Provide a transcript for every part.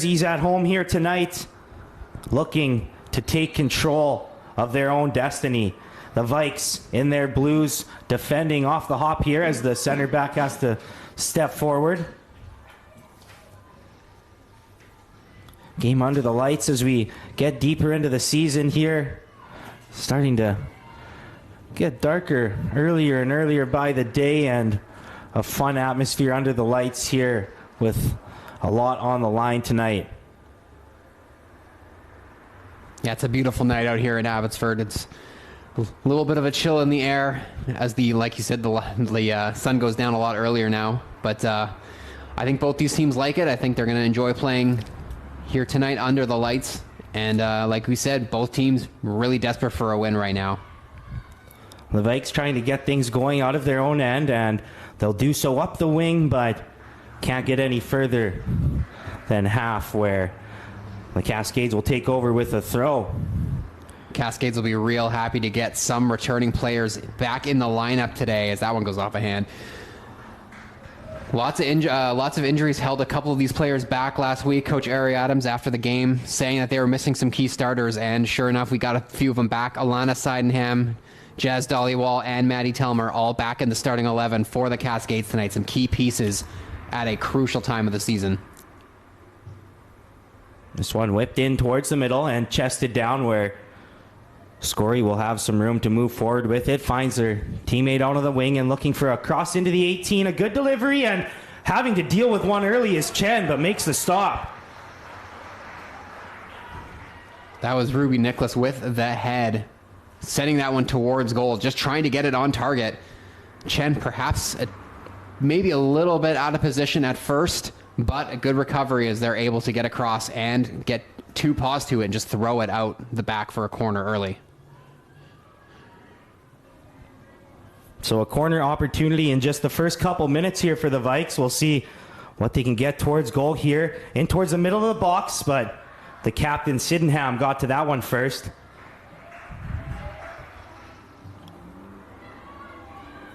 He's at home here tonight, looking to take control of their own destiny. The Vikes in their blues, defending off the hop here as the center back has to step forward. Game under the lights as we get deeper into the season here. Starting to get darker earlier and earlier by the day, and a fun atmosphere under the lights here with a lot on the line tonight. Yeah, it's a beautiful night out here in Abbotsford. It's a little bit of a chill in the air as like you said, the sun goes down a lot earlier now. But I think both these teams like it. I think they're going to enjoy playing here tonight under the lights. And like we said, both teams really desperate for a win right now. The Vikes trying to get things going out of their own end, and they'll do so up the wing, but can't get any further than half, where the Cascades will take over with a throw. Cascades will be real happy to get some returning players back in the lineup today as that one goes off a hand. Lots of injuries held a couple of these players back last week. Coach Ari Adams after the game saying that they were missing some key starters, and sure enough, we got a few of them back. Alana Sydenham, Jazz Dollywall, and Maddie Telmer all back in the starting 11 for the Cascades tonight. Some key pieces at a crucial time of the season. This one whipped in towards the middle and chested down, where Scory will have some room to move forward with it. Finds her teammate out of the wing and looking for a cross into the 18. A good delivery, and having to deal with one early is Chen, but makes the stop. That was Ruby Nicholas with the head, sending that one towards goal, just trying to get it on target. Chen perhaps maybe a little bit out of position at first, but a good recovery as they're able to get across and get two paws to it and just throw it out the back for a corner early. So a corner opportunity in just the first couple minutes here for the Vikes. We'll see what they can get towards goal here, in towards the middle of the box, but the captain Sydenham got to that one first.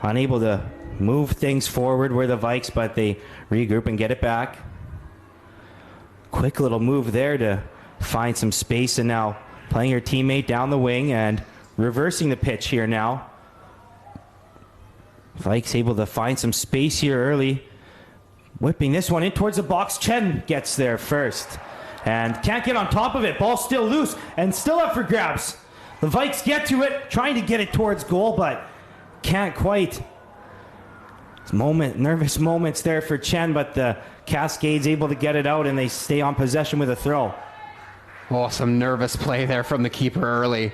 Unable to move things forward were the Vikes, but they regroup and get it back. Quick little move there to find some space, and now playing her teammate down the wing and reversing the pitch here now. Vikes able to find some space here early. Whipping this one in towards the box. Chen gets there first and can't get on top of it. Ball still loose and still up for grabs. The Vikes get to it, trying to get it towards goal, but can't quite. Nervous moments there for Chen, but the Cascades able to get it out, and they stay on possession with a throw. Oh, some nervous play there from the keeper early.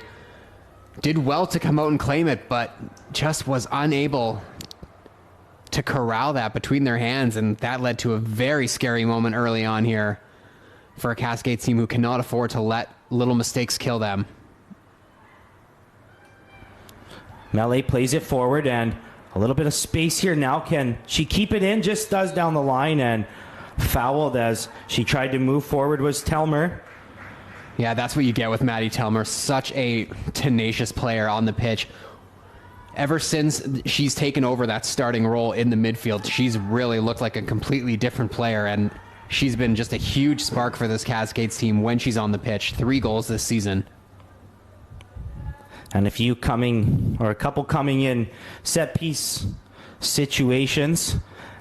Did well to come out and claim it, but just was unable to corral that between their hands, and that led to a very scary moment early on here for a Cascades team who cannot afford to let little mistakes kill them. Melee plays it forward, and a little bit of space here now. Can she keep it in? Just does down the line, and fouled as she tried to move forward was Telmer. Yeah, that's what you get with Maddie Telmer. Such a tenacious player on the pitch. Ever since she's taken over that starting role in the midfield, she's really looked like a completely different player, and she's been just a huge spark for this Cascades team when she's on the pitch. 3 goals this season. And a couple coming in set piece situations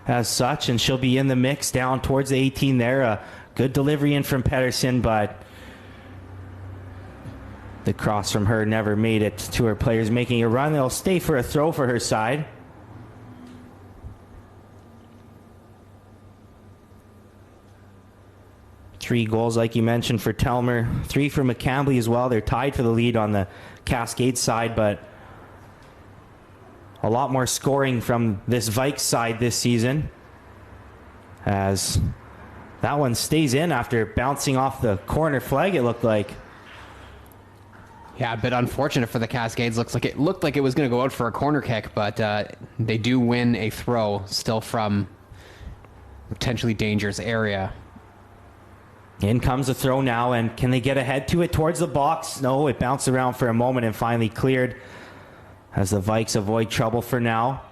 as such, and she'll be in the mix down towards the 18 there. A good delivery in from Pedersen, but the cross from her never made it to her players making a run. They'll stay for a throw for her side. Three goals, like you mentioned, for Telmer. 3 for McCambly as well. They're tied for the lead on the Cascade side, but a lot more scoring from this Vikes side this season, as that one stays in after bouncing off the corner flag, it looked like. Yeah, a bit unfortunate for the Cascades. It looked like it was going to go out for a corner kick, but they do win a throw still from potentially dangerous area. In comes the throw now, and can they get ahead to it towards the box? No, it bounced around for a moment and finally cleared as the Vikes avoid trouble for now.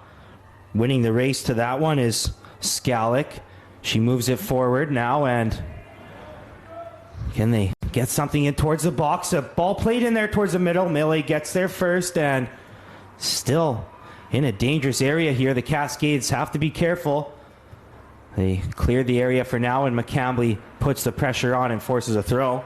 Winning the race to that one is Skalick. She moves it forward now, and Can they get something in towards the box? A ball played in there towards the middle. Melee gets there first and still in a dangerous area here. The Cascades have to be careful. They cleared the area for now, and McCambly puts the pressure on and forces a throw.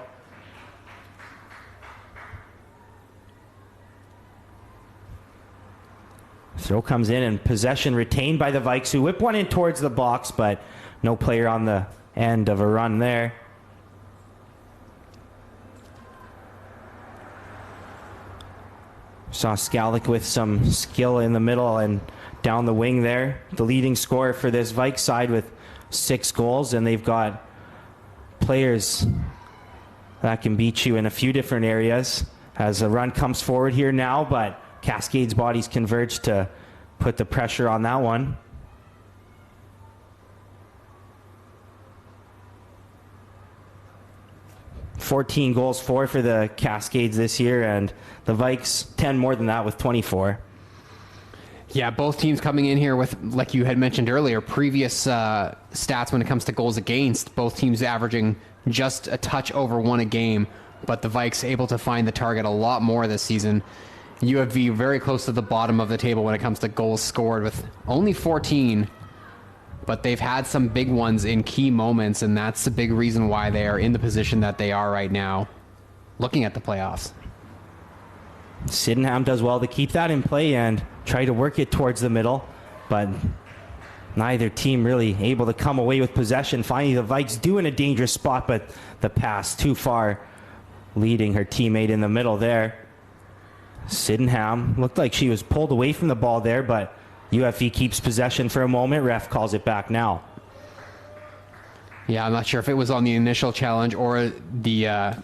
Throw comes in and possession retained by the Vikes, who whip one in towards the box, but no player on the end of a run there. Saw Skalik with some skill in the middle and down the wing there. The leading scorer for this Vikes side with 6 goals, and they've got players that can beat you in a few different areas. As a run comes forward here now, but Cascades' bodies converge to put the pressure on that one. $14 goals for the Cascades this year, and the Vikes 10 more than that with 24. Yeah, both teams coming in here with, like you had mentioned earlier, previous stats when it comes to goals against. Both teams averaging just a touch over 1 a game, but the Vikes able to find the target a lot more this season. UFV very close to the bottom of the table when it comes to goals scored with only 14, but they've had some big ones in key moments, and that's the big reason why they are in the position that they are right now, looking at the playoffs. Sydenham does well to keep that in play and try to work it towards the middle, but neither team really able to come away with possession. Finally, the Vikes do in a dangerous spot, but the pass too far, leading her teammate in the middle there. Sydenham looked like she was pulled away from the ball there, but UFE keeps possession for a moment. Ref calls it back now. Yeah, I'm not sure if it was on the initial challenge or the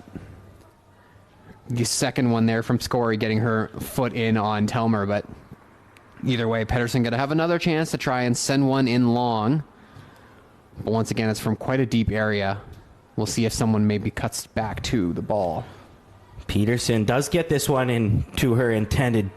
second one there from Scory getting her foot in on Telmer, but either way, Pedersen going to have another chance to try and send one in long. But once again, it's from quite a deep area. We'll see if someone maybe cuts back to the ball. Peterson does get this one into her intended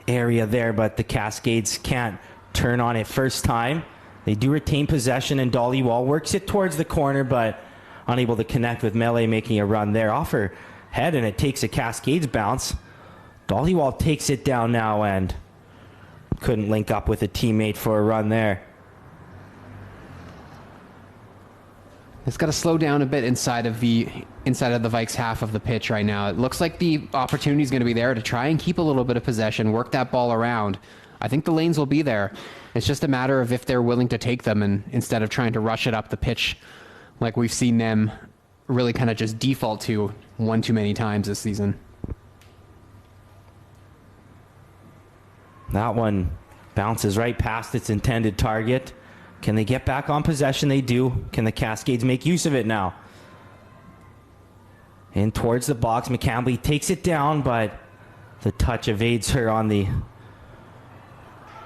area there, but the Cascades can't turn on it first time. They do retain possession, and Dollywall works it towards the corner, but unable to connect with Melee, making a run there off her head, and it takes a Cascades bounce. Dollywall takes it down now and couldn't link up with a teammate for a run there. It's got to slow down a bit inside of the Vikes half of the pitch right now. It looks like the opportunity is going to be there to try and keep a little bit of possession, work that ball around. I think the lanes will be there. It's just a matter of if they're willing to take them, and instead of trying to rush it up the pitch like we've seen them really kind of just default to one too many times this season. That one bounces right past its intended target. Can they get back on possession? They do. Can the Cascades make use of it now? In towards the box, McCambly takes it down, but the touch evades her on the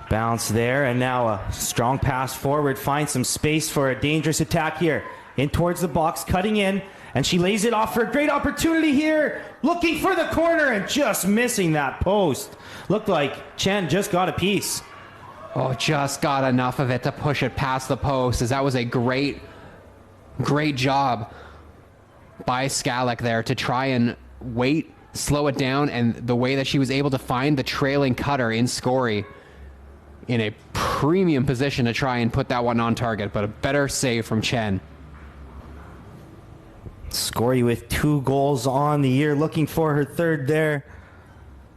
bounce there. And now a strong pass forward, finds some space for a dangerous attack here. In towards the box, cutting in, and she lays it off for a great opportunity here. Looking for the corner and just missing that post. Looked like Chen just got a piece. Oh, just got enough of it to push it past the post, as that was a great job by Skalik there to try and wait, slow it down, and the way that she was able to find the trailing cutter in Scory in a premium position to try and put that one on target, but a better save from Chen. Scory with 2 goals on the year, looking for her third there.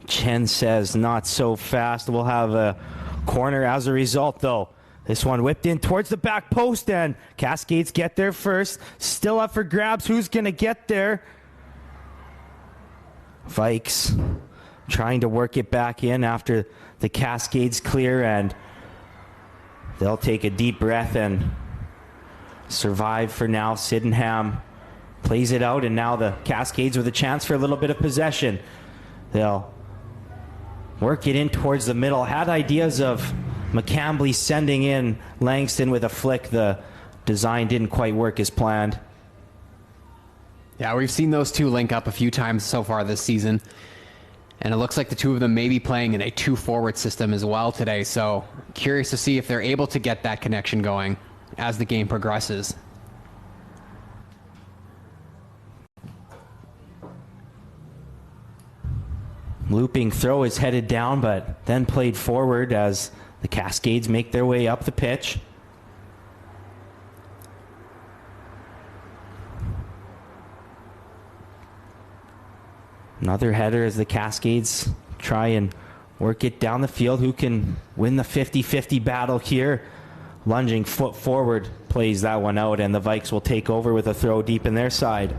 Chen says not so fast. We'll have a corner as a result, though. This one whipped in towards the back post, and Cascades get there first. Still up for grabs. Who's going to get there? Vikes trying to work it back in after the Cascades clear, and they'll take a deep breath and survive for now. Sydenham plays it out, and now the Cascades with a chance for a little bit of possession. They'll work it in towards the middle. Had ideas of McCambly sending in Langston with a flick. The design didn't quite work as planned. Yeah, we've seen those two link up a few times so far this season, and it looks like the two of them may be playing in a 2-forward system as well today, so curious to see if they're able to get that connection going as the game progresses. Looping throw is headed down, but then played forward as the Cascades make their way up the pitch. Another header as the Cascades try and work it down the field. Who can win the 50-50 battle here? Lunging foot forward plays that one out, and the Vikes will take over with a throw deep in their side.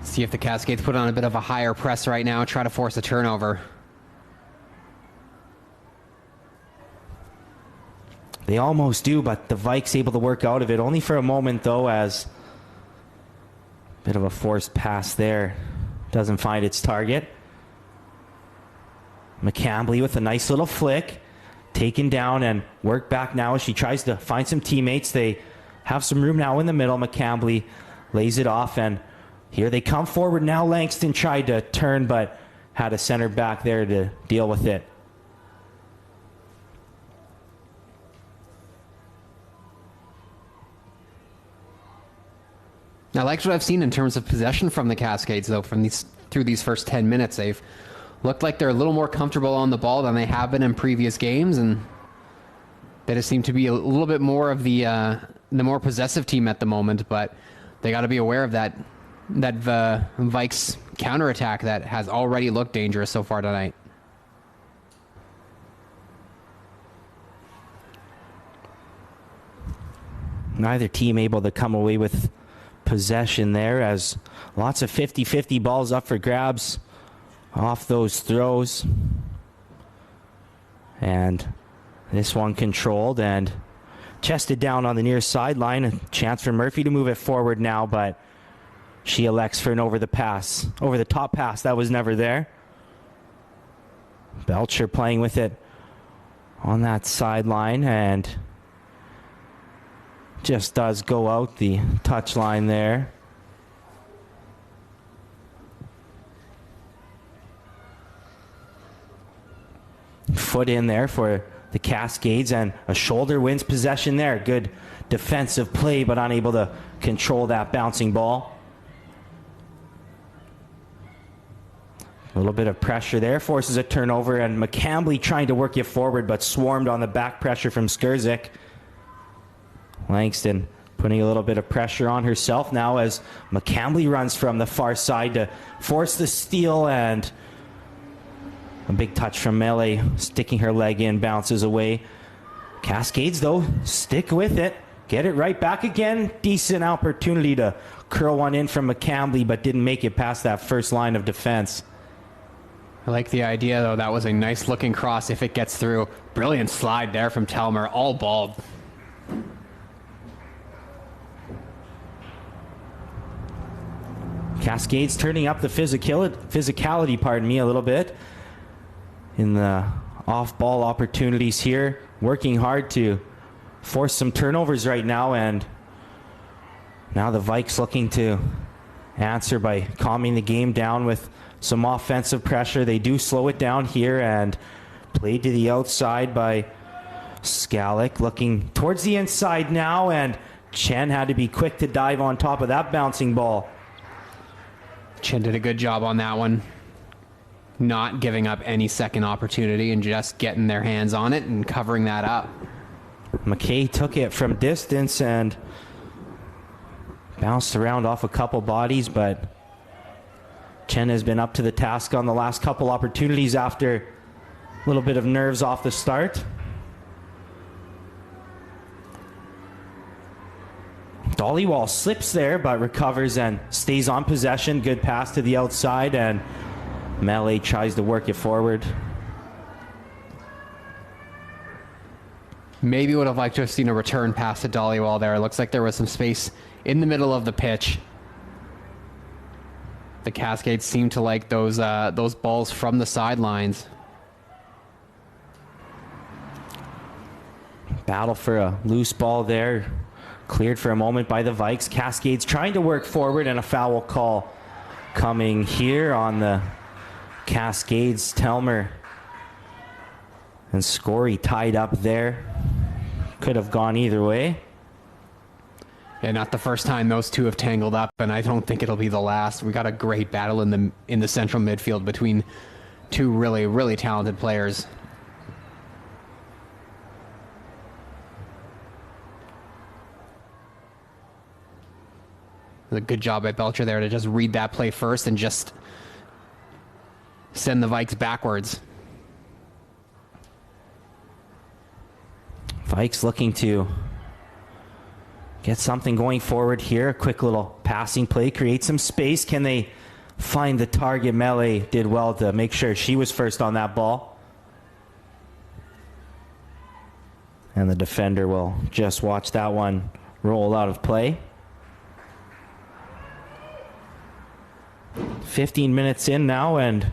See if the Cascades put on a bit of a higher press right now, try to force a turnover. They almost do, but the Vikes able to work out of it. Only for a moment, though, as a bit of a forced pass there. Doesn't find its target. McCambly with a nice little flick. Taken down and worked back now as she tries to find some teammates. They have some room now in the middle. McCambly lays it off, and here they come forward now. Langston tried to turn, but had a center back there to deal with it. I liked what I've seen in terms of possession from the Cascades, though, through these first 10 minutes. They've looked like they're a little more comfortable on the ball than they have been in previous games, and they just seem to be a little bit more of the more possessive team at the moment. But they got to be aware of that Vikes counterattack that has already looked dangerous so far tonight. Neither team able to come away with possession there, as lots of 50-50 balls up for grabs off those throws. And this one controlled and chested down on the near sideline. A chance for Murphy to move it forward now, but she elects for an over the top pass that was never there. Belcher playing with it on that sideline, and just does go out the touch line there. Foot in there for the Cascades, and a shoulder wins possession there. Good defensive play, but unable to control that bouncing ball. A little bit of pressure there, forces a turnover, and McCambly trying to work it forward, but swarmed on the back pressure from Skurzik. Langston putting a little bit of pressure on herself now as McCambly runs from the far side to force the steal, and a big touch from Melee, sticking her leg in, bounces away. Cascades, though, stick with it. Get it right back again. Decent opportunity to curl one in from McCambly, but didn't make it past that first line of defense. I like the idea, though. That was a nice looking cross if it gets through. Brilliant slide there from Telmer, all ball. Cascades turning up the physicality, a little bit in the off-ball opportunities here. Working hard to force some turnovers right now, and now the Vikes looking to answer by calming the game down with some offensive pressure. They do slow it down here, and played to the outside by Skalick. Looking towards the inside now, and Chen had to be quick to dive on top of that bouncing ball. Chen did a good job on that one. Not giving up any second opportunity and just getting their hands on it and covering that up. McKay took it from distance and bounced around off a couple bodies, but Chen has been up to the task on the last couple opportunities after a little bit of nerves off the start. Dollywall slips there, but recovers and stays on possession. Good pass to the outside, and Melee tries to work it forward. Maybe would have liked to have seen a return pass to Dollywall there. It looks like there was some space in the middle of the pitch. The Cascades seem to like those balls from the sidelines. Battle for a loose ball there. Cleared for a moment by the Vikes. Cascades trying to work forward, and a foul call coming here on the Cascades. Telmer and Scory tied up there. Could have gone either way. Yeah, not the first time those two have tangled up, and I don't think it'll be the last. We got a great battle in the central midfield between two really, really talented players. A good job by Belcher there to just read that play first and just send the Vikes backwards. Vikes looking to get something going forward here. A quick little passing play, create some space. Can they find the target? Melee did well to make sure she was first on that ball. And the defender will just watch that one roll out of play. 15 minutes in now, and a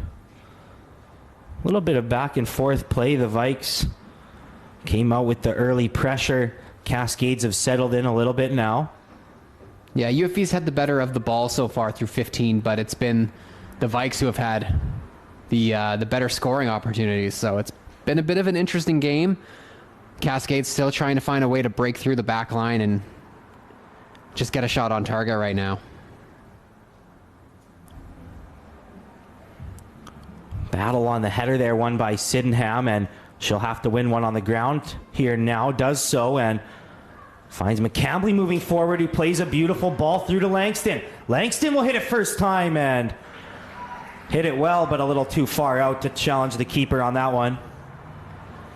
little bit of back and forth play. The Vikes came out with the early pressure. Cascades have settled in a little bit now. Yeah, UFV's had the better of the ball so far through 15, but it's been the Vikes who have had the better scoring opportunities. So it's been a bit of an interesting game. Cascades still trying to find a way to break through the back line and just get a shot on target right now. Battle on the header there, won by Sydenham, and she'll have to win one on the ground here now. Does so, and finds McCambly moving forward, who plays a beautiful ball through to Langston. Langston will hit it first time and hit it well, but a little too far out to challenge the keeper on that one.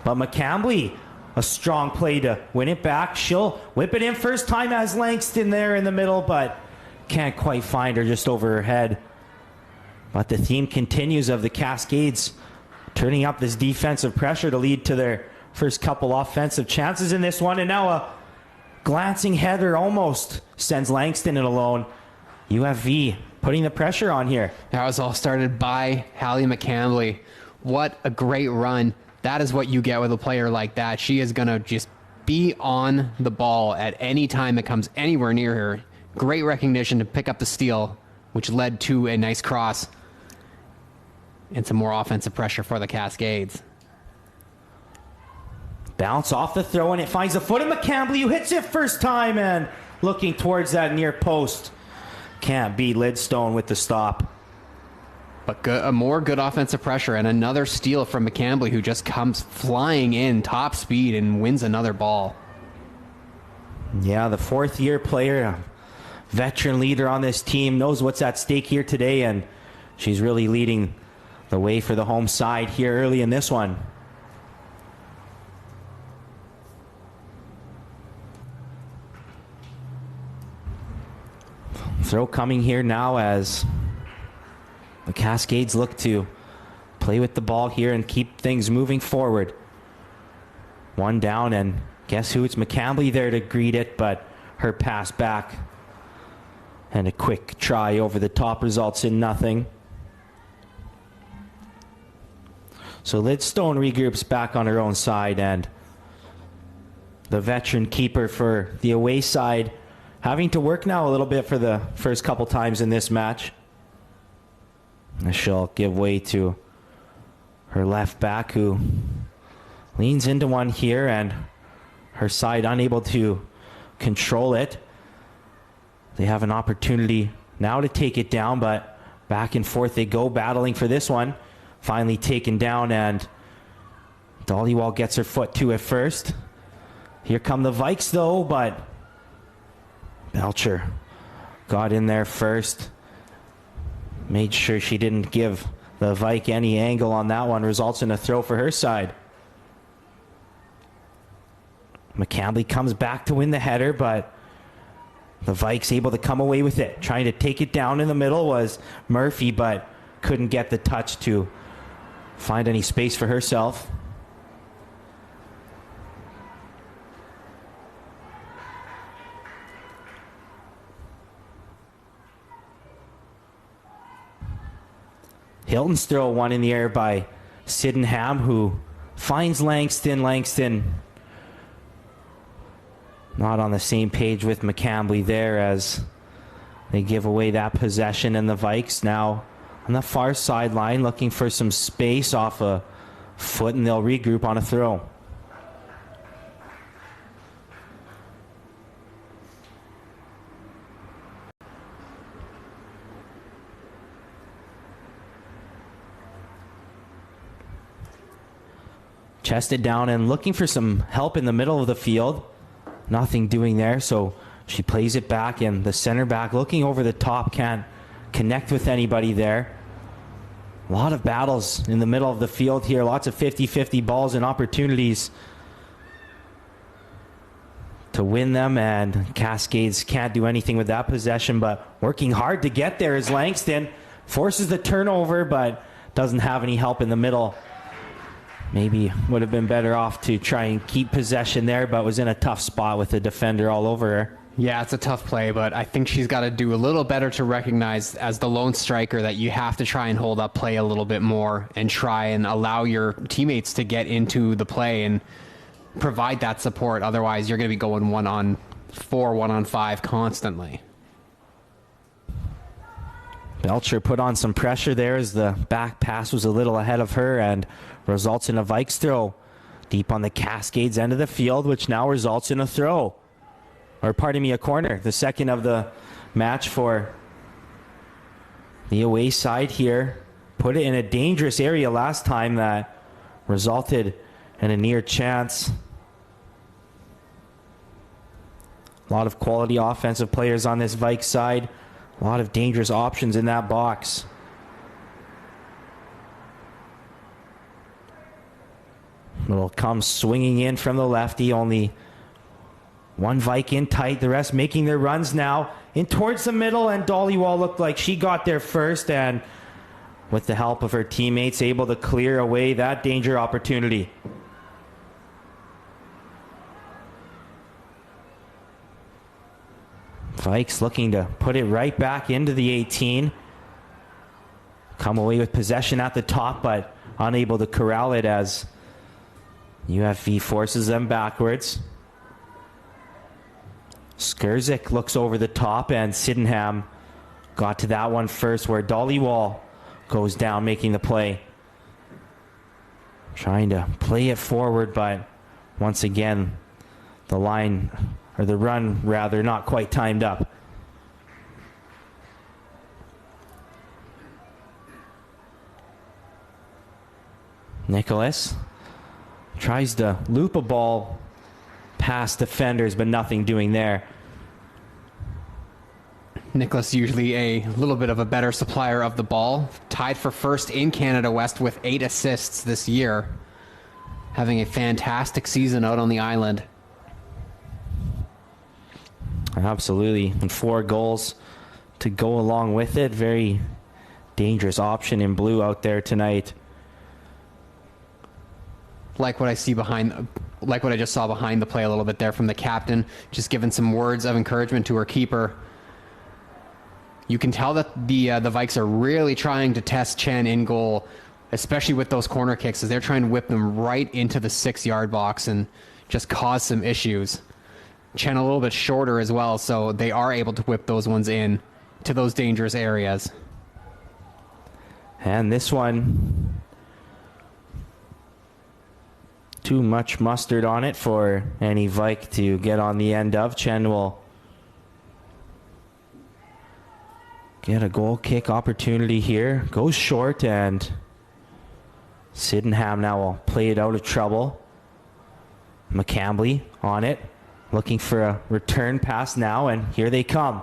But McCambly, a strong play to win it back. She'll whip it in first time as Langston there in the middle, but can't quite find her, just over her head. But the theme continues of the Cascades turning up this defensive pressure to lead to their first couple offensive chances in this one. And now a glancing header almost sends Langston it alone. UFV putting the pressure on here. That was all started by Hallie McCambly. What a great run. That is what you get with a player like that. She is going to just be on the ball at any time it comes anywhere near her. Great recognition to pick up the steal, which led to a nice cross and some more offensive pressure for the Cascades. Bounce off the throw, and it finds the foot of McCambly, who hits it first time and looking towards that near post. Can't beat Lidstone with the stop. But more good offensive pressure, and another steal from McCambly, who just comes flying in top speed and wins another ball. Yeah, the fourth-year player, veteran leader on this team, knows what's at stake here today, and she's really leading the way for the home side here early in this one. Throw coming here now as the Cascades look to play with the ball here and keep things moving forward. One down, and guess who? It's McCambly there to greet it, but her pass back and a quick try over the top results in nothing. So Lidstone regroups back on her own side, and the veteran keeper for the away side having to work now a little bit for the first couple times in this match. And she'll give way to her left back, who leans into one here, and her side unable to control it. They have an opportunity now to take it down, but back and forth they go, battling for this one. Finally taken down, and Dollywall gets her foot to it first. Here come the Vikes though, but Belcher got in there first. Made sure she didn't give the Vike any angle on that one. Results in a throw for her side. McCambly comes back to win the header, but the Vikes able to come away with it. Trying to take it down in the middle was Murphy, but couldn't get the touch to find any space for herself. Hilton's throw one in the air by Sydenham, who finds Langston. Langston not on the same page with McCambly there as they give away that possession, and the Vikes now on the far sideline looking for some space off a foot, and they'll regroup on a throw. chested down and looking for some help in the middle of the field. Nothing doing there, so she plays it back, and the center back looking over the top can't connect with anybody there. A lot of battles in the middle of the field here. Lots of 50-50 balls and opportunities to win them, and Cascades can't do anything with that possession, but working hard to get there is Langston. Forces the turnover, but doesn't have any help in the middle. Maybe would have been better off to try and keep possession there, but was in a tough spot with the defender all over her. Yeah, it's a tough play, but I think she's got to do a little better to recognize as the lone striker that you have to try and hold up play a little bit more and try and allow your teammates to get into the play and provide that support. Otherwise, you're going to be going 1-on-4, 1-on-5 constantly. Belcher put on some pressure there as the back pass was a little ahead of her and results in a Vikes throw deep on the Cascades end of the field, which now results in a throw. Or pardon me, a corner. The second of the match for the away side here. Put it in a dangerous area last time that resulted in a near chance. A lot of quality offensive players on this Vikes side. A lot of dangerous options in that box. It'll come swinging in from the lefty. Only one Vike in tight. The rest making their runs now in towards the middle. And Dollywall looked like she got there first. And with the help of her teammates, able to clear away that danger opportunity. Vikes looking to put it right back into the 18. Come away with possession at the top, but unable to corral it as UFV forces them backwards. Skurzik looks over the top, and Sydenham got to that one first, where Dollywall goes down making the play. Trying to play it forward, but once again, the line, or the run rather, not quite timed up. Nicholas tries to loop a ball past defenders, but nothing doing there. Nicholas usually a little bit of a better supplier of the ball. Tied for first in Canada West with 8 assists this year. Having a fantastic season out on the island. Absolutely. And 4 goals to go along with it. Very dangerous option in blue out there tonight. Like what I see behind, like what I just saw behind the play a little bit there from the captain, just giving some words of encouragement to her keeper. You can tell that the Vikes are really trying to test Chen in goal, especially with those corner kicks, as they're trying to whip them right into the 6-yard box and just cause some issues. Chen a little bit shorter as well, so they are able to whip those ones in to those dangerous areas. And this one, too much mustard on it for any Vike to get on the end of. Chen will get a goal kick opportunity here. Goes short, and Sydenham now will play it out of trouble. McCambly on it, looking for a return pass now, and here they come.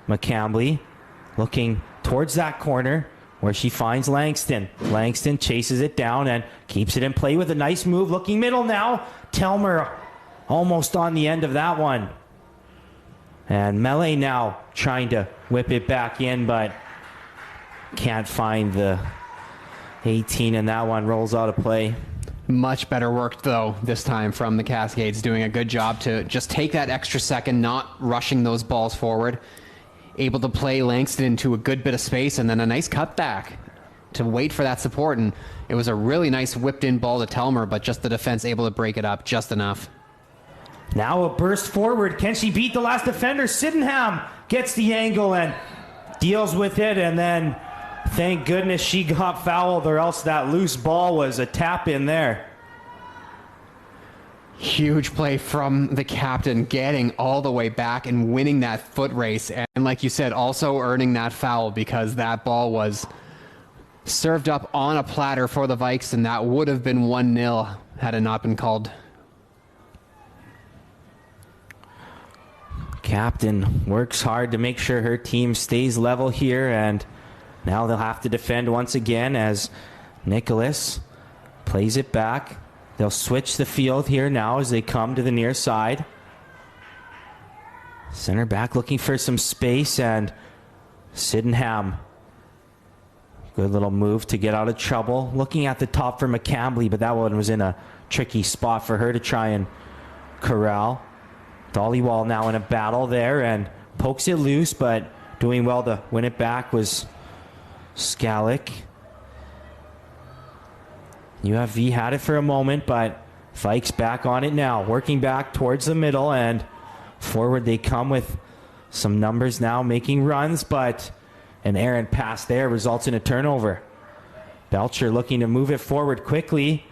McCambly looking towards that corner where she finds Langston. Langston chases it down and keeps it in play with a nice move. Looking middle now. Telmer almost on the end of that one. And Melee now trying to whip it back in, but can't find the 18, and that one rolls out of play. Much better work, though, this time from the Cascades, doing a good job to just take that extra second, not rushing those balls forward. Able to play Langston into a good bit of space, and then a nice cutback to wait for that support. And it was a really nice whipped-in ball to Telmer, but just the defense able to break it up just enough. Now a burst forward. Can she beat the last defender? Sydenham gets the angle and deals with it, and then thank goodness she got fouled, or else that loose ball was a tap in there. Huge play from the captain, getting all the way back and winning that foot race. And like you said, also earning that foul, because that ball was served up on a platter for the Vikes, and that would have been 1-0 had it not been called. Captain works hard to make sure her team stays level here, and now they'll have to defend once again as Nicholas plays it back. They'll switch the field here now as they come to the near side. Center back looking for some space, and Sydenham. Good little move to get out of trouble. Looking at the top for McCambly, but that one was in a tricky spot for her to try and corral. Dollywall now in a battle there and pokes it loose, but doing well to win it back was Skalick. UFV had it for a moment, but Vikes back on it now. Working back towards the middle, and forward they come with some numbers now making runs, but an errant pass there results in a turnover. Belcher looking to move it forward quickly.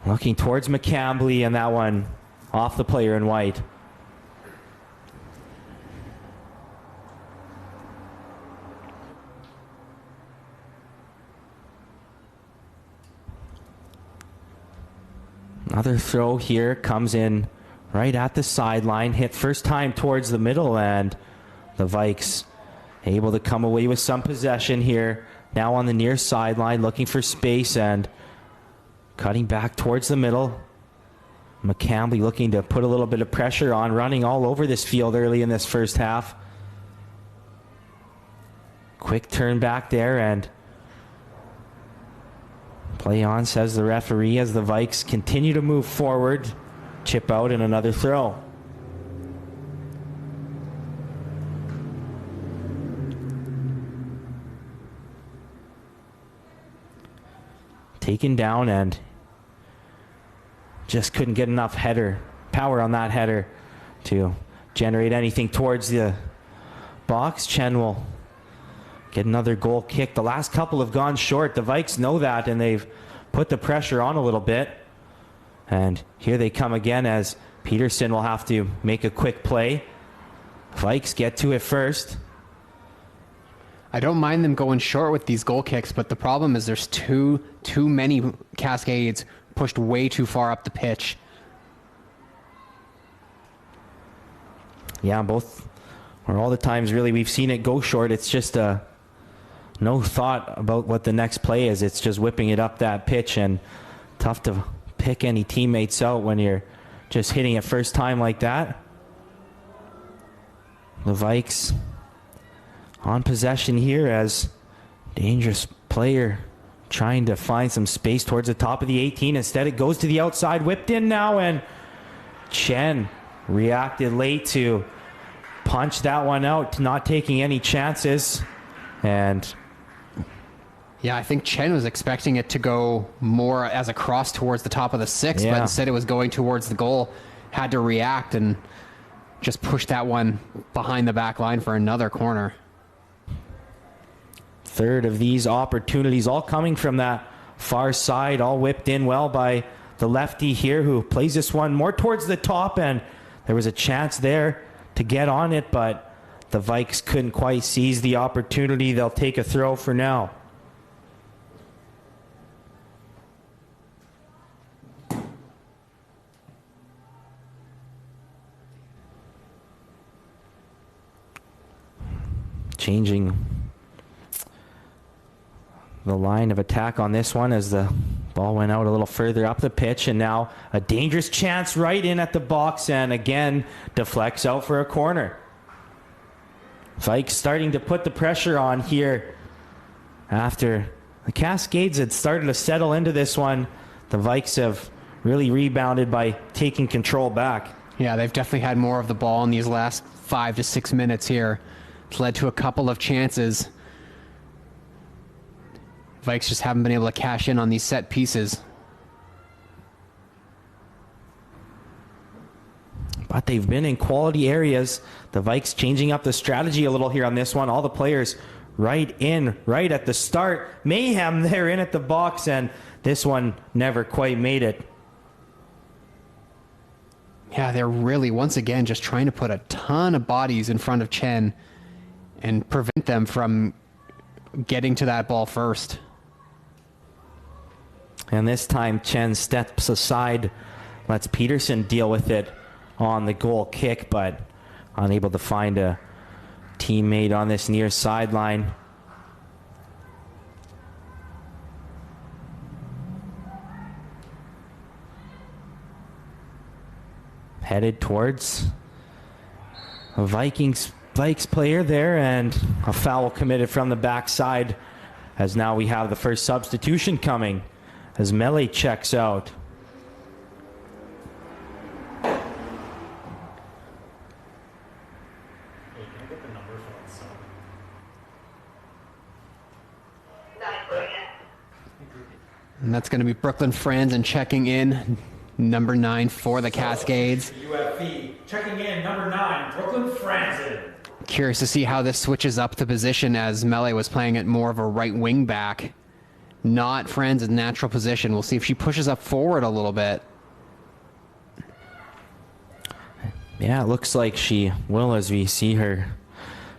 Looking towards McCambly, and that one off the player in white. Another throw here comes in right at the sideline. Hit first time towards the middle, and the Vikes able to come away with some possession here. Now on the near sideline, looking for space and cutting back towards the middle. McCambly looking to put a little bit of pressure on, running all over this field early in this first half. Quick turn back there, and play on, says the referee, as the Vikes continue to move forward. Chip out and another throw. Taken down, and just couldn't get enough power on that header to generate anything towards the box. Chen will get another goal kick. The last couple have gone short. The Vikes know that, and they've put the pressure on a little bit. And here they come again as Peterson will have to make a quick play. Vikes get to it first. I don't mind them going short with these goal kicks, but the problem is there's too many Cascades pushed way too far up the pitch. Yeah, both, or all the times really we've seen it go short, it's just no thought about what the next play is. It's just whipping it up that pitch, and tough to pick any teammates out when you're just hitting it first time like that. The Vikes on possession here as dangerous player trying to find some space towards the top of the 18. Instead it goes to the outside, whipped in now, and Chen reacted late to punch that one out, not taking any chances. And yeah, I think Chen was expecting it to go more as a cross towards the top of the six, but instead it was going towards the goal. Had to react and just push that one behind the back line for another corner. Third of these opportunities, all coming from that far side, all whipped in well by the lefty here, who plays this one more towards the top, and there was a chance there to get on it, but the Vikes couldn't quite seize the opportunity. They'll take a throw for now. Changing the line of attack on this one as the ball went out a little further up the pitch, and now a dangerous chance right in at the box, and again deflects out for a corner. Vikes starting to put the pressure on here after the Cascades had started to settle into this one. The Vikes have really rebounded by taking control back. Yeah, they've definitely had more of the ball in these last 5 to 6 minutes here. It's led to a couple of chances. Vikes just haven't been able to cash in on these set pieces. But they've been in quality areas. The Vikes changing up the strategy a little here on this one. All the players right at the start. Mayhem there in at the box, and this one never quite made it. Yeah, they're really, once again, just trying to put a ton of bodies in front of Chen and prevent them from getting to that ball first. And this time Chen steps aside, lets Peterson deal with it on the goal kick, but unable to find a teammate on this near sideline. Headed towards a Vikes player there, and a foul committed from the backside, as now we have the first substitution coming as Melee checks out. And that's going to be Brooklyn Franzen checking in, number 9 for the Cascades. UVIC checking in, number 9, Brooklyn Franzen. Curious to see how this switches up the position, as Melee was playing at more of a right wing back. Not Franzen's natural position. We'll see if she pushes up forward a little bit. Yeah, it looks like she will, as we see her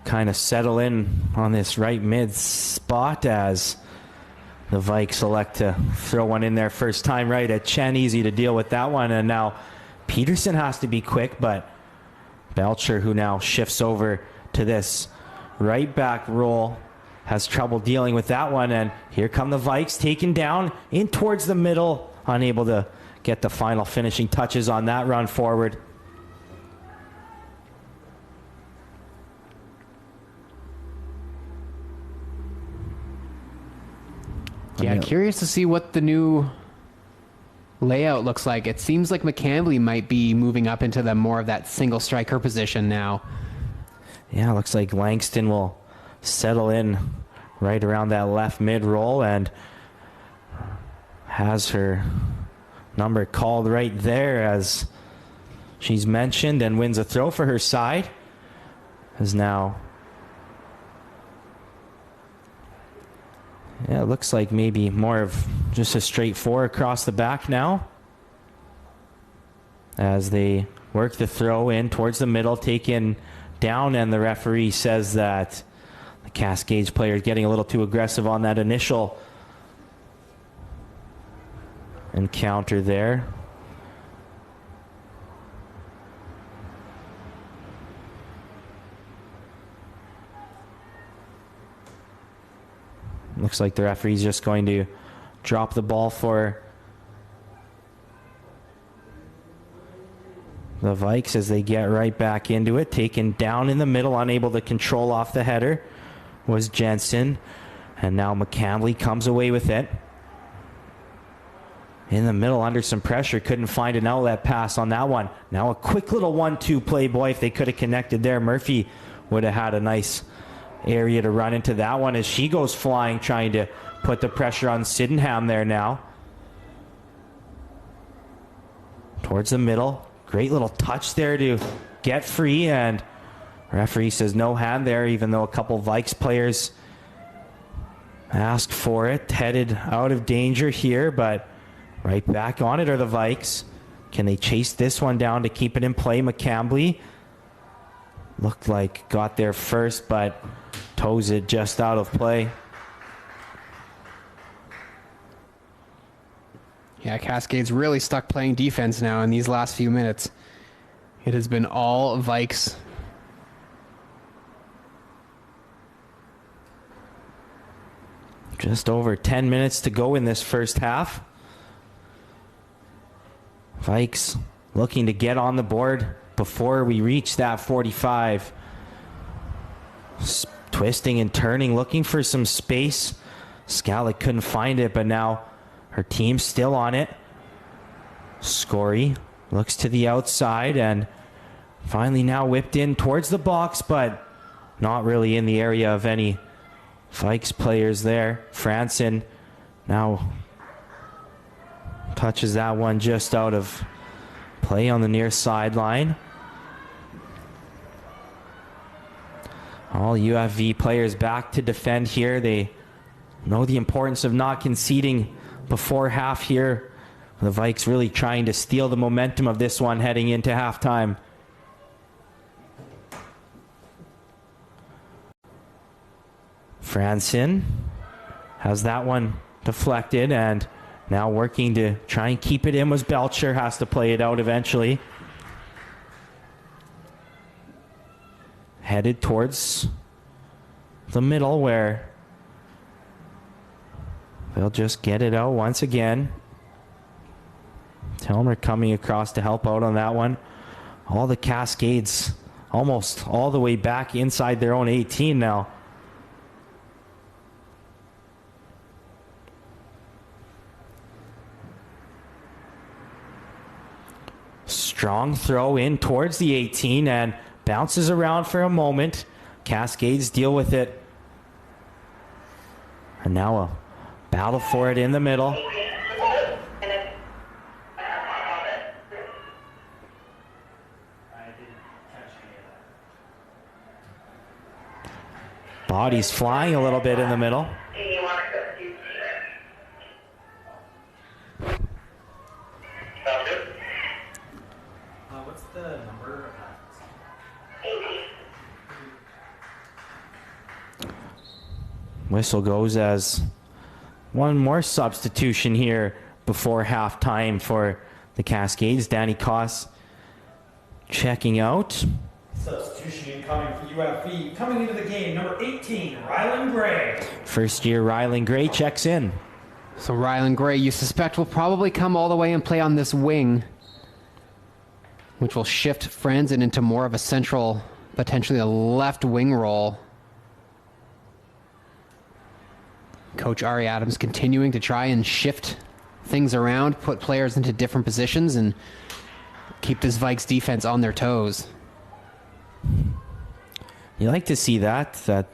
kind of settle in on this right mid spot, as the Vikes select to throw one in there first time right at Chen. Easy to deal with that one. And now Peterson has to be quick, but Belcher, who now shifts over to this right back role, has trouble dealing with that one. And here come the Vikes, taken down in towards the middle, unable to get the final finishing touches on that run forward. Yeah, curious to see what the new layout looks like. It seems like McCambly might be moving up into the more of that single striker position now. Yeah, looks like Langston will settle in right around that left mid roll and has her number called right there, as she's mentioned, and wins a throw for her side. As now, yeah, it looks like maybe more of just a straight 4 across the back now, as they work the throw in towards the middle, taken down, and the referee says that the Cascades player is getting a little too aggressive on that initial encounter there. Looks like the referee's just going to drop the ball for the Vikes as they get right back into it. Taken down in the middle, unable to control off the header, was Jensen. And now McCandley comes away with it. In the middle, under some pressure, couldn't find an outlet pass on that one. Now a quick little 1-2 play, boy, if they could have connected there. Murphy would have had a nice area to run into that one as she goes flying, trying to put the pressure on Sydenham there now. Towards the middle. Great little touch there to get free, and referee says no hand there, even though a couple Vikes players asked for it. Headed out of danger here, but right back on it are the Vikes. Can they chase this one down to keep it in play? McCambly looked like got there first, but toes it just out of play. Yeah, Cascades really stuck playing defense now in these last few minutes. It has been all Vikes. Just over 10 minutes to go in this first half. Vikes looking to get on the board before we reach that 45. Twisting and turning, looking for some space. Scallett couldn't find it, but now her team's still on it. Scory looks to the outside and finally now whipped in towards the box, but not really in the area of any Vikes players there. Franson now touches that one just out of play on the near sideline. All UFV players back to defend here. They know the importance of not conceding before half here. The Vikes really trying to steal the momentum of this one heading into halftime. Franson has that one deflected, and now working to try and keep it in was Belcher. Has to play it out eventually. Headed towards the middle where they'll just get it out once again. Telmer coming across to help out on that one. All the Cascades almost all the way back inside their own 18 now. Strong throw in towards the 18 and bounces around for a moment. Cascades deal with it. And now a battle for it in the middle. Bodies flying a little bit in the middle. What's the number? Whistle goes as one more substitution here before halftime for the Cascades. Danny Koss checking out. Substitution incoming for UFV. Coming into the game, number 18, Rylan Gray. First year Rylan Gray checks in. So Rylan Gray, you suspect, will probably come all the way and play on this wing, which will shift Franzen into more of a central, potentially a left wing role. Coach Ari Adams continuing to try and shift things around, put players into different positions, and keep this Vikes defense on their toes. You like to see that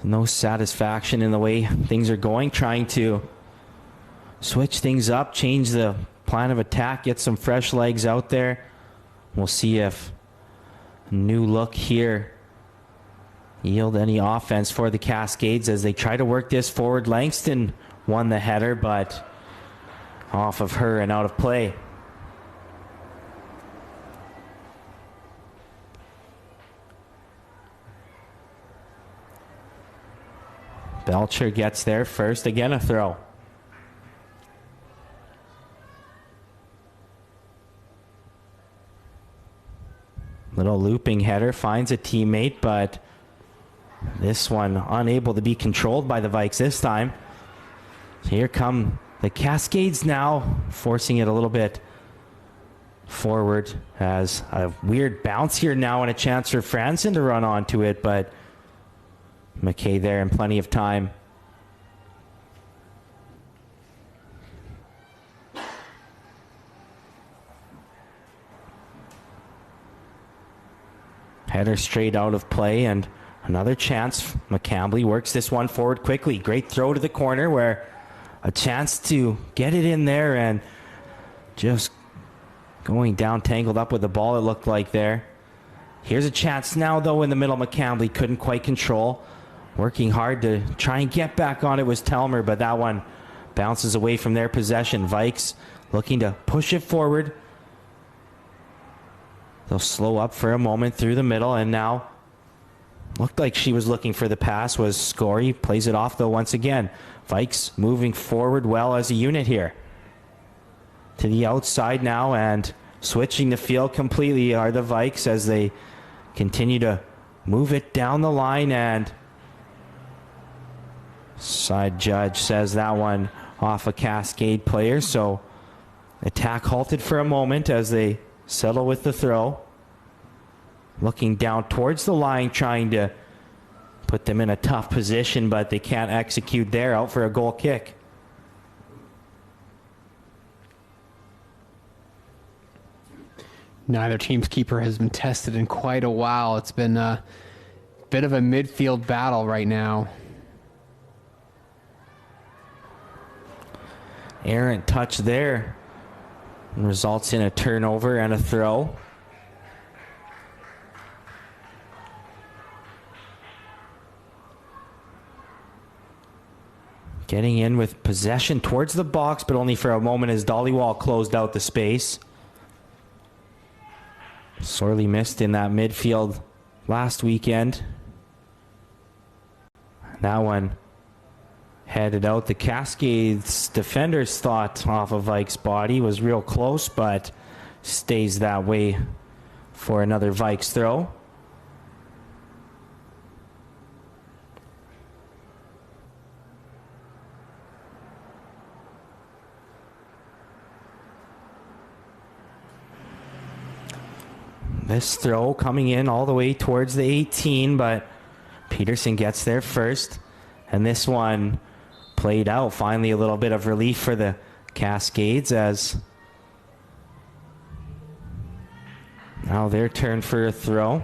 no satisfaction in the way things are going, trying to switch things up, change the plan of attack, get some fresh legs out there. We'll see if a new look here yield any offense for the Cascades as they try to work this forward. Langston won the header, but off of her and out of play. Belcher gets there first. Again, a throw. Little looping header, finds a teammate, but this one unable to be controlled by the Vikes this time. So here come the Cascades now, forcing it a little bit forward as a weird bounce here now and a chance for Franson to run onto it, but McKay there in plenty of time. Header straight out of play and another chance. McCambly works this one forward quickly. Great throw to the corner where a chance to get it in there and just going down tangled up with the ball, it looked like there. Here's a chance now though in the middle. McCambly couldn't quite control. Working hard to try and get back on it was Telmer, but that one bounces away from their possession. Vikes looking to push it forward. They'll slow up for a moment through the middle, and now looked like she was looking for the pass was Scory. Plays it off though once again. Vikes moving forward well as a unit here. To the outside now, and switching the field completely are the Vikes as they continue to move it down the line, and side judge says that one off a Cascade player, so attack halted for a moment as they settle with the throw. Looking down towards the line, trying to put them in a tough position, but they can't execute there. Out for a goal kick. Neither team's keeper has been tested in quite a while. It's been a bit of a midfield battle right now. Errant touch there results in a turnover and a throw. Getting in with possession towards the box, but only for a moment as Dollywall closed out the space. Sorely missed in that midfield last weekend. That one headed out. The Cascades defenders thought off of Vike's body. Was real close, but stays that way for another Vikes throw. This throw coming in all the way towards the 18, but Peterson gets there first. And this one played out. Finally, a little bit of relief for the Cascades as now their turn for a throw.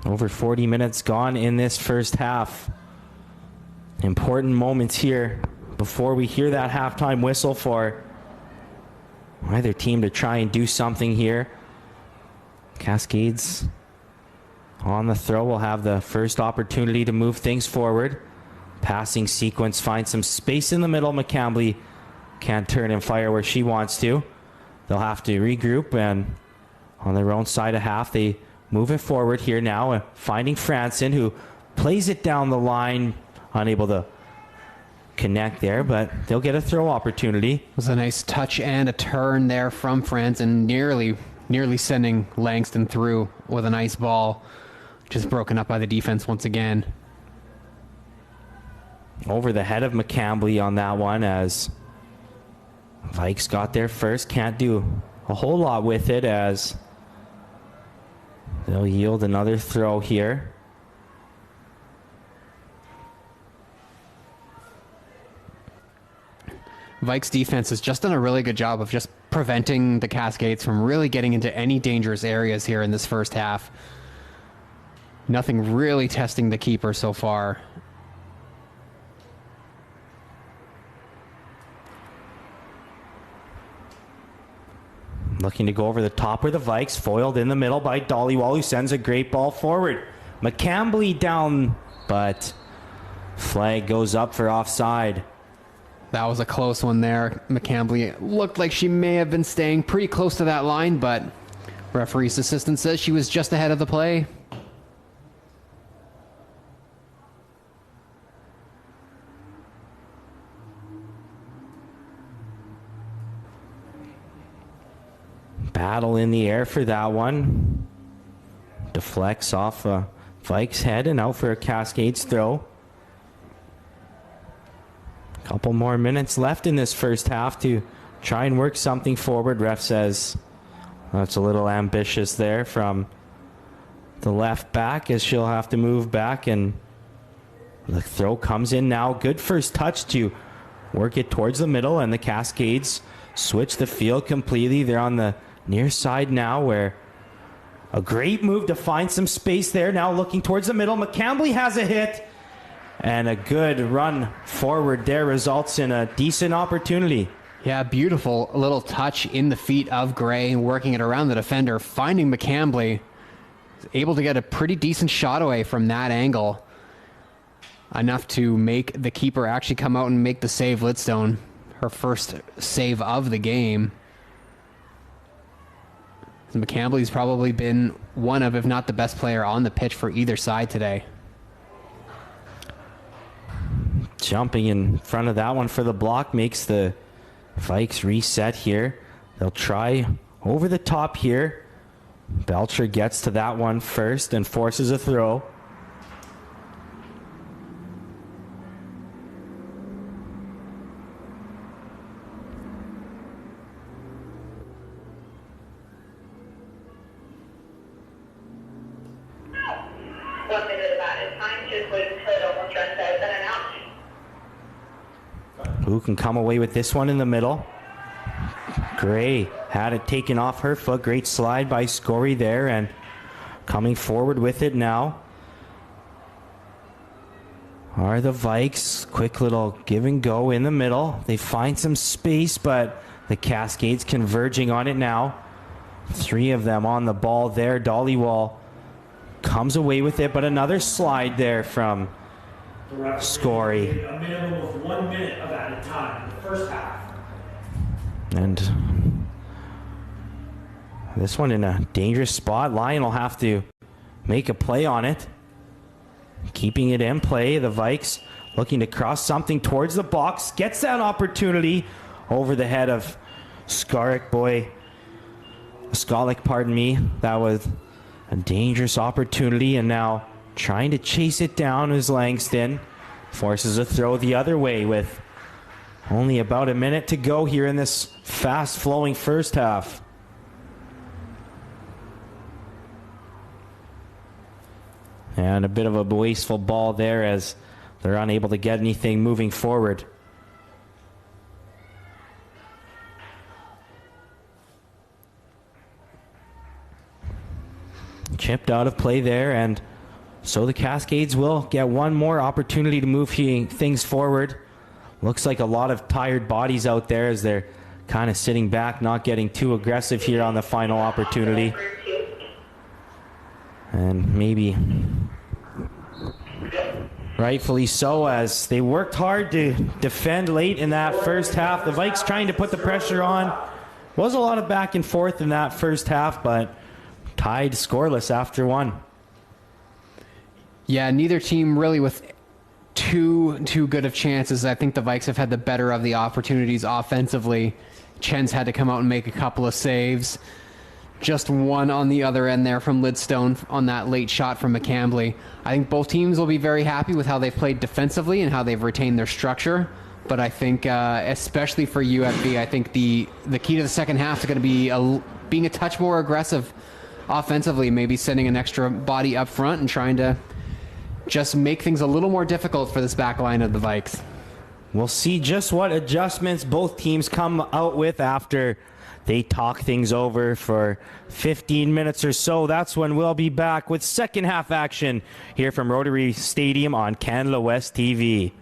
Over 40 minutes gone in this first half. Important moments here before we hear that halftime whistle for either team to try and do something here. Cascades on the throw will have the first opportunity to move things forward. Passing sequence finds some space in the middle. McCambly can't turn and fire where she wants to. They'll have to regroup, and on their own side of half, they move it forward here now, finding Franson, who plays it down the line, unable to connect there, but they'll get a throw opportunity. It was a nice touch and a turn there from Franson, nearly sending Langston through with a nice ball. Just broken up by the defense once again. Over the head of McCambly on that one as Vikes got there first. Can't do a whole lot with it as they'll yield another throw here. Vikes defense has just done a really good job of just preventing the Cascades from really getting into any dangerous areas here in this first half. Nothing really testing the keeper so far. Looking to go over the top where the Vikes, foiled in the middle by Dollywall, who sends a great ball forward. McCambly down, but flag goes up for offside. That was a close one there. McCambly looked like she may have been staying pretty close to that line, but referee's assistant says she was just ahead of the play. Battle in the air for that one. Deflects off Vike's head and out for a Cascades throw. Couple more minutes left in this first half to try and work something forward. Ref says that's a little ambitious there from the left back, as she'll have to move back, and the throw comes in now. Good first touch to work it towards the middle, and the Cascades switch the field completely. They're on the near side now, where a great move to find some space there. Now looking towards the middle. McCambly has a hit, and a good run forward there results in a decent opportunity. Yeah, beautiful little touch in the feet of Gray, working it around the defender, finding McCambly. Able to get a pretty decent shot away from that angle. Enough to make the keeper actually come out and make the save. Lidstone, her first save of the game. McCambly's probably been one of, if not the best player on the pitch for either side today. Jumping in front of that one for the block makes the Vikes reset here. They'll try over the top here. Belcher gets to that one first and forces a throw. Who can come away with this one in the middle? Gray had it taken off her foot. Great slide by Scory there, and coming forward with it now are the Vikes. Quick little give and go in the middle. They find some space, but the Cascades converging on it now. Three of them on the ball there. Dollywall comes away with it, but another slide there from Scory. A minimum of 1 minute of added time in the first half. And this one in a dangerous spot. Lyon will have to make a play on it. Keeping it in play, the Vikes looking to cross something towards the box. Gets that opportunity over the head of Skalik, pardon me. That was a dangerous opportunity, and now trying to chase it down is Langston. Forces a throw the other way with only about a minute to go here in this fast-flowing first half. And a bit of a wasteful ball there as they're unable to get anything moving forward. Chipped out of play there, and so the Cascades will get one more opportunity to move things forward. Looks like a lot of tired bodies out there as they're kind of sitting back, not getting too aggressive here on the final opportunity. And maybe rightfully so, as they worked hard to defend late in that first half. The Vikes trying to put the pressure on. Was a lot of back and forth in that first half, but tied scoreless after one. Yeah, neither team really with too good of chances. I think the Vikes have had the better of the opportunities offensively. Chen's had to come out and make a couple of saves. Just one on the other end there from Lidstone on that late shot from McCambly. I think both teams will be very happy with how they've played defensively and how they've retained their structure. But I think, especially for UFB, I think the key to the second half is going to be being a touch more aggressive offensively, maybe sending an extra body up front and trying to just make things a little more difficult for this back line of the Vikes. We'll see just what adjustments both teams come out with after they talk things over for 15 minutes or so. That's when we'll be back with second half action here from Rotary Stadium on Canada West TV.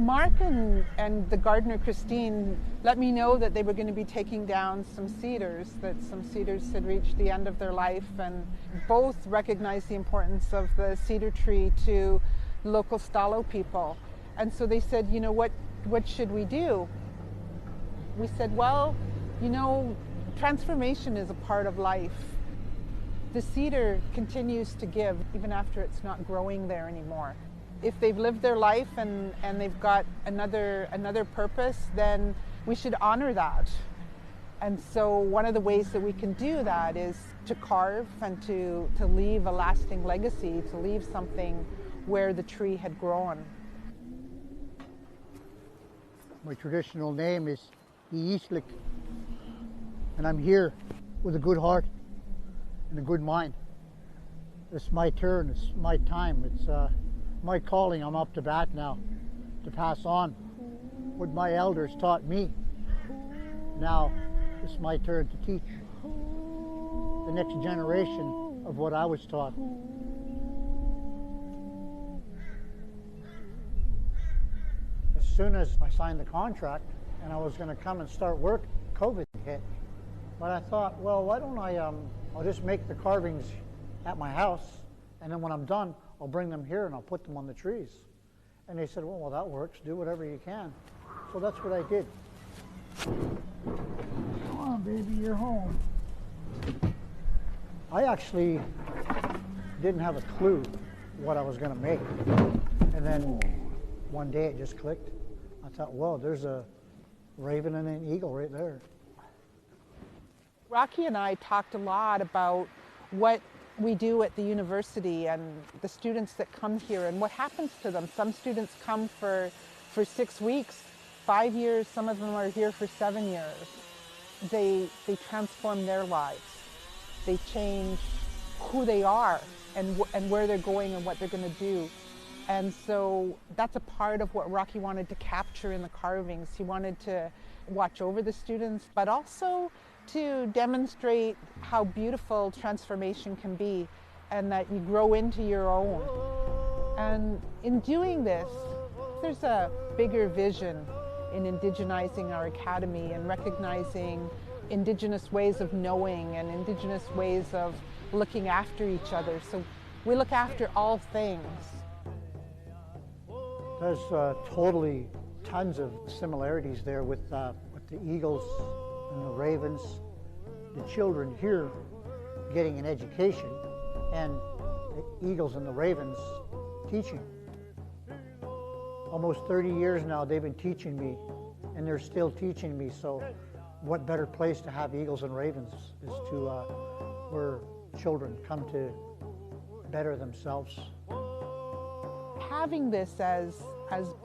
Mark and the gardener Christine let me know that they were going to be taking down some cedars, that some cedars had reached the end of their life, and both recognized the importance of the cedar tree to local Stalo people. And so they said, you know, what should we do? We said, well, you know, transformation is a part of life. The cedar continues to give even after it's not growing there anymore. If they've lived their life and they've got another purpose, then we should honor that. And so one of the ways that we can do that is to carve and to leave a lasting legacy, to leave something where the tree had grown. My traditional name is UVIC, and I'm here with a good heart and a good mind. It's my turn, it's my time, it's my calling. I'm up to bat now to pass on what my elders taught me. Now it's my turn to teach the next generation of what I was taught. As soon as I signed the contract and I was going to come and start work, COVID hit. But I thought, well, why don't I'll just make the carvings at my house, and then when I'm done, I'll bring them here and I'll put them on the trees. And they said, well, that works. Do whatever you can. So that's what I did. Come on, baby, you're home. I actually didn't have a clue what I was going to make. And then one day it just clicked. I thought, well, there's a raven and an eagle right there. Rocky and I talked a lot about what we do at the university and the students that come here and what happens to them. Some students come for 6 weeks, 5 years, some of them are here for 7 years. They transform their lives. They change who they are and where they're going and what they're going to do. And so that's a part of what Rocky wanted to capture in the carvings. He wanted to watch over the students, but also to demonstrate how beautiful transformation can be and that you grow into your own. And in doing this, there's a bigger vision in indigenizing our academy and recognizing Indigenous ways of knowing and Indigenous ways of looking after each other. So we look after all things. There's totally tons of similarities there with the eagles and the ravens, the children here getting an education, and the eagles and the ravens teaching. Almost 30 years now they've been teaching me, and they're still teaching me, so what better place to have eagles and ravens is to where children come to better themselves. Having this as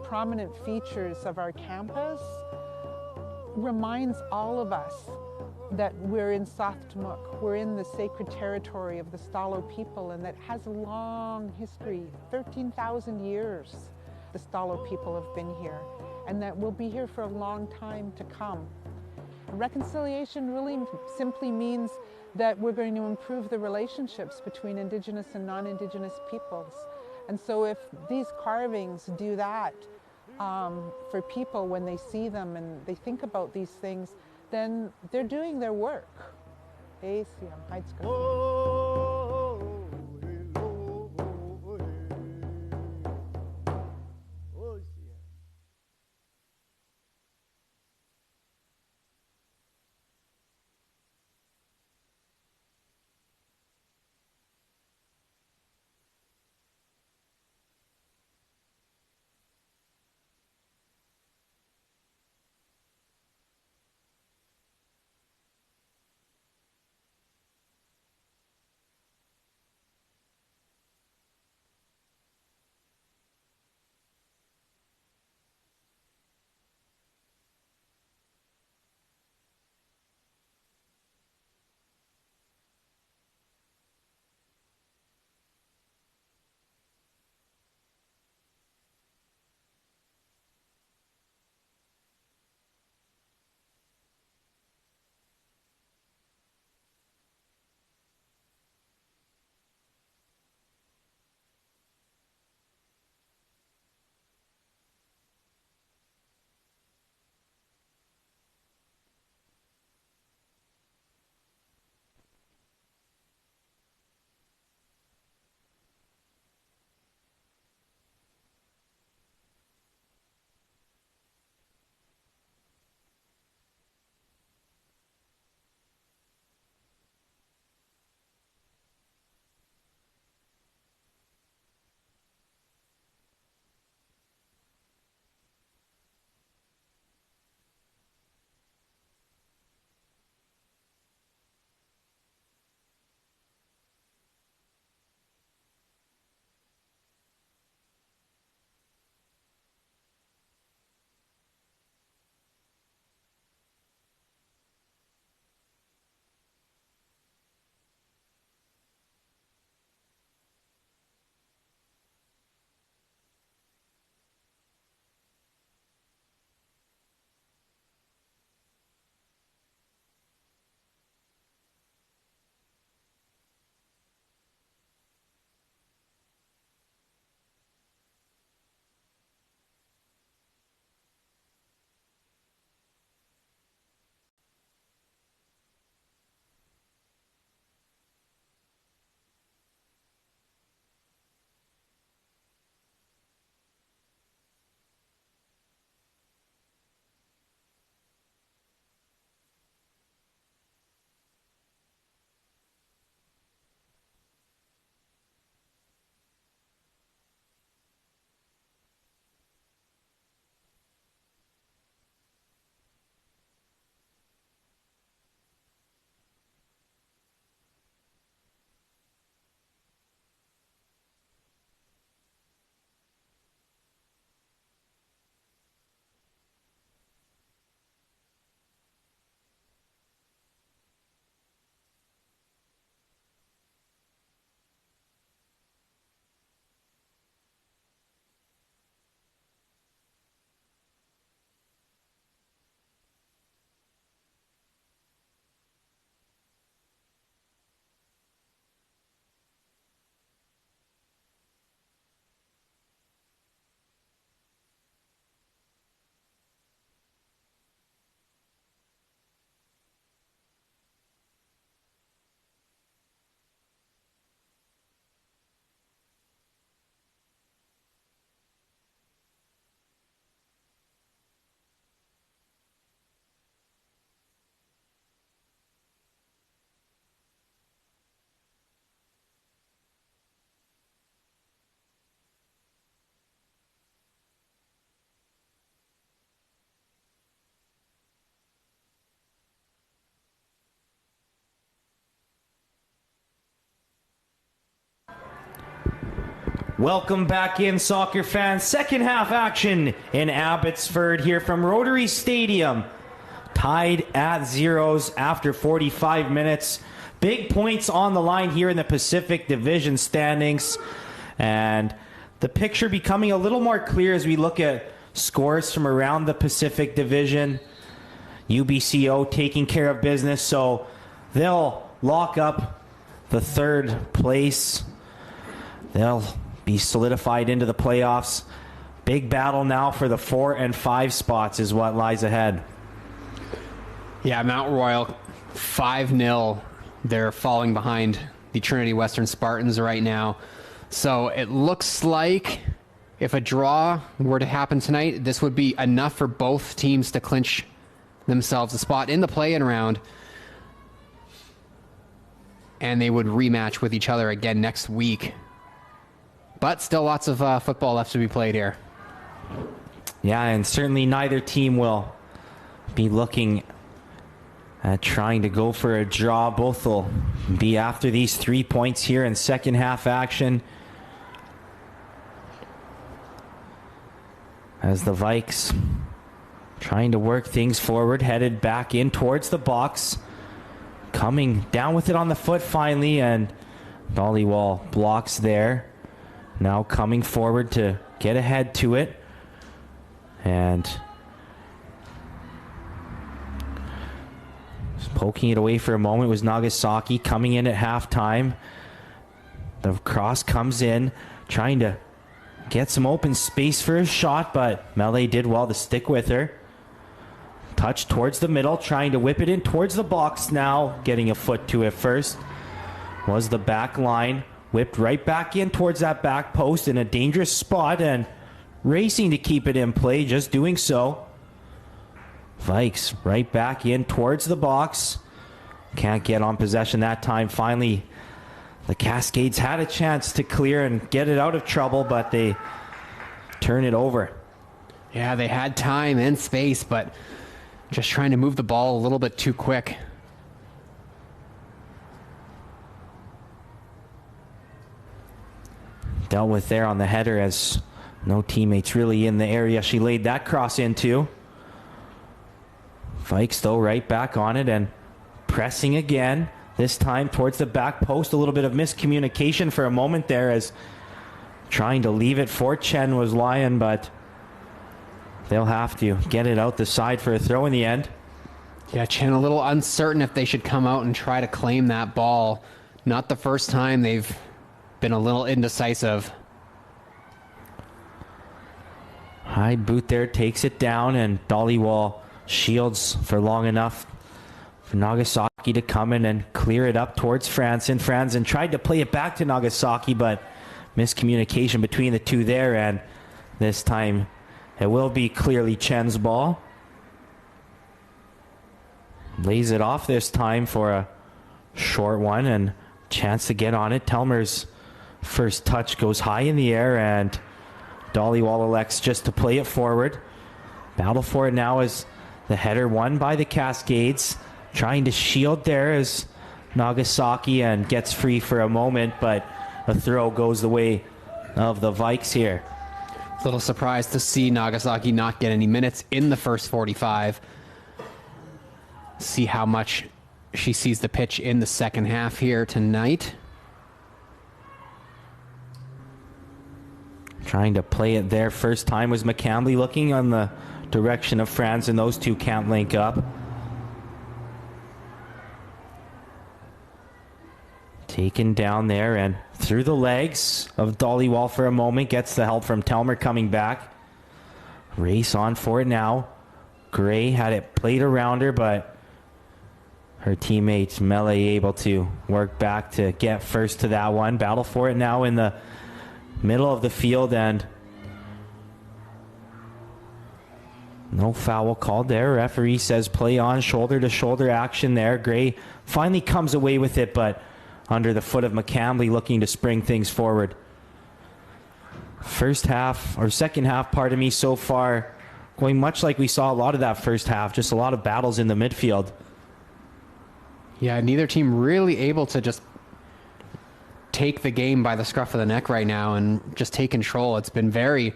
prominent features of our campus reminds all of us that we're in Sathtamuk, we're in the sacred territory of the Stalo people, and that has a long history, 13,000 years the Stalo people have been here, and that we'll be here for a long time to come. Reconciliation really simply means that we're going to improve the relationships between Indigenous and non-Indigenous peoples. And so if these carvings do that for people when they see them and they think about these things, then they're doing their work. Welcome back in, soccer fans. Second half action in Abbotsford here from Rotary Stadium. Tied at zeros after 45 minutes. Big points on the line here in the Pacific Division standings. And the picture becoming a little more clear as we look at scores from around the Pacific Division. UBCO taking care of business, so they'll lock up the third place. They'll be solidified into the playoffs. Big battle now for the 4 and 5 spots is what lies ahead. Yeah, Mount Royal 5-0. They're falling behind the Trinity Western Spartans right now. So it looks like if a draw were to happen tonight, this would be enough for both teams to clinch themselves a spot in the play-in round. And they would rematch with each other again next week. But still lots of football left to be played here. Yeah, and certainly neither team will be looking at trying to go for a draw. Both will be after these 3 points here in second half action. As the Vikes trying to work things forward, headed back in towards the box. Coming down with it on the foot finally, and Dollywall blocks there. Now coming forward to get ahead to it. And poking it away for a moment was Nagasaki, coming in at halftime. The cross comes in, trying to get some open space for a shot, but Melee did well to stick with her. Touch towards the middle, trying to whip it in towards the box now. Getting a foot to it first was the back line. Whipped right back in towards that back post in a dangerous spot and racing to keep it in play, just doing so. Vikes right back in towards the box. Can't get on possession that time. Finally, the Cascades had a chance to clear and get it out of trouble, but they turn it over. Yeah, they had time and space, but just trying to move the ball a little bit too quick. Dealt with there on the header as no teammates really in the area she laid that cross into. Vikes though right back on it and pressing again. This time towards the back post. A little bit of miscommunication for a moment there as trying to leave it for Chen was lying, but they'll have to get it out the side for a throw in the end. Yeah, Chen a little uncertain if they should come out and try to claim that ball. Not the first time they've been a little indecisive. High boot there takes it down, and Dollywall shields for long enough for Nagasaki to come in and clear it up towards Franzen. Franzen tried to play it back to Nagasaki, but miscommunication between the two there, and this time it will be clearly Chen's ball. Lays it off this time for a short one and chance to get on it. Telmer's first touch goes high in the air, and Dollywall elects just to play it forward. Battle for it now as the header won by the Cascades. Trying to shield there as Nagasaki and gets free for a moment, but a throw goes the way of the Vikes here. A little surprised to see Nagasaki not get any minutes in the first 45. See how much she sees the pitch in the second half here tonight. Trying to play it there. First time was McCambly looking on the direction of Franz, and those two can't link up. Taken down there and through the legs of Dollywall for a moment. Gets the help from Telmer coming back. Race on for it now. Gray had it played around her, but her teammate Melee able to work back to get first to that one. Battle for it now in the middle of the field, and no foul called there. Referee says play on, shoulder to shoulder action there. Gray finally comes away with it, but under the foot of McCambly, looking to spring things forward. Second half, pardon me, so far going much like we saw a lot of that first half, just a lot of battles in the midfield. Yeah, neither team really able to just take the game by the scruff of the neck right now and just take control. It's been very,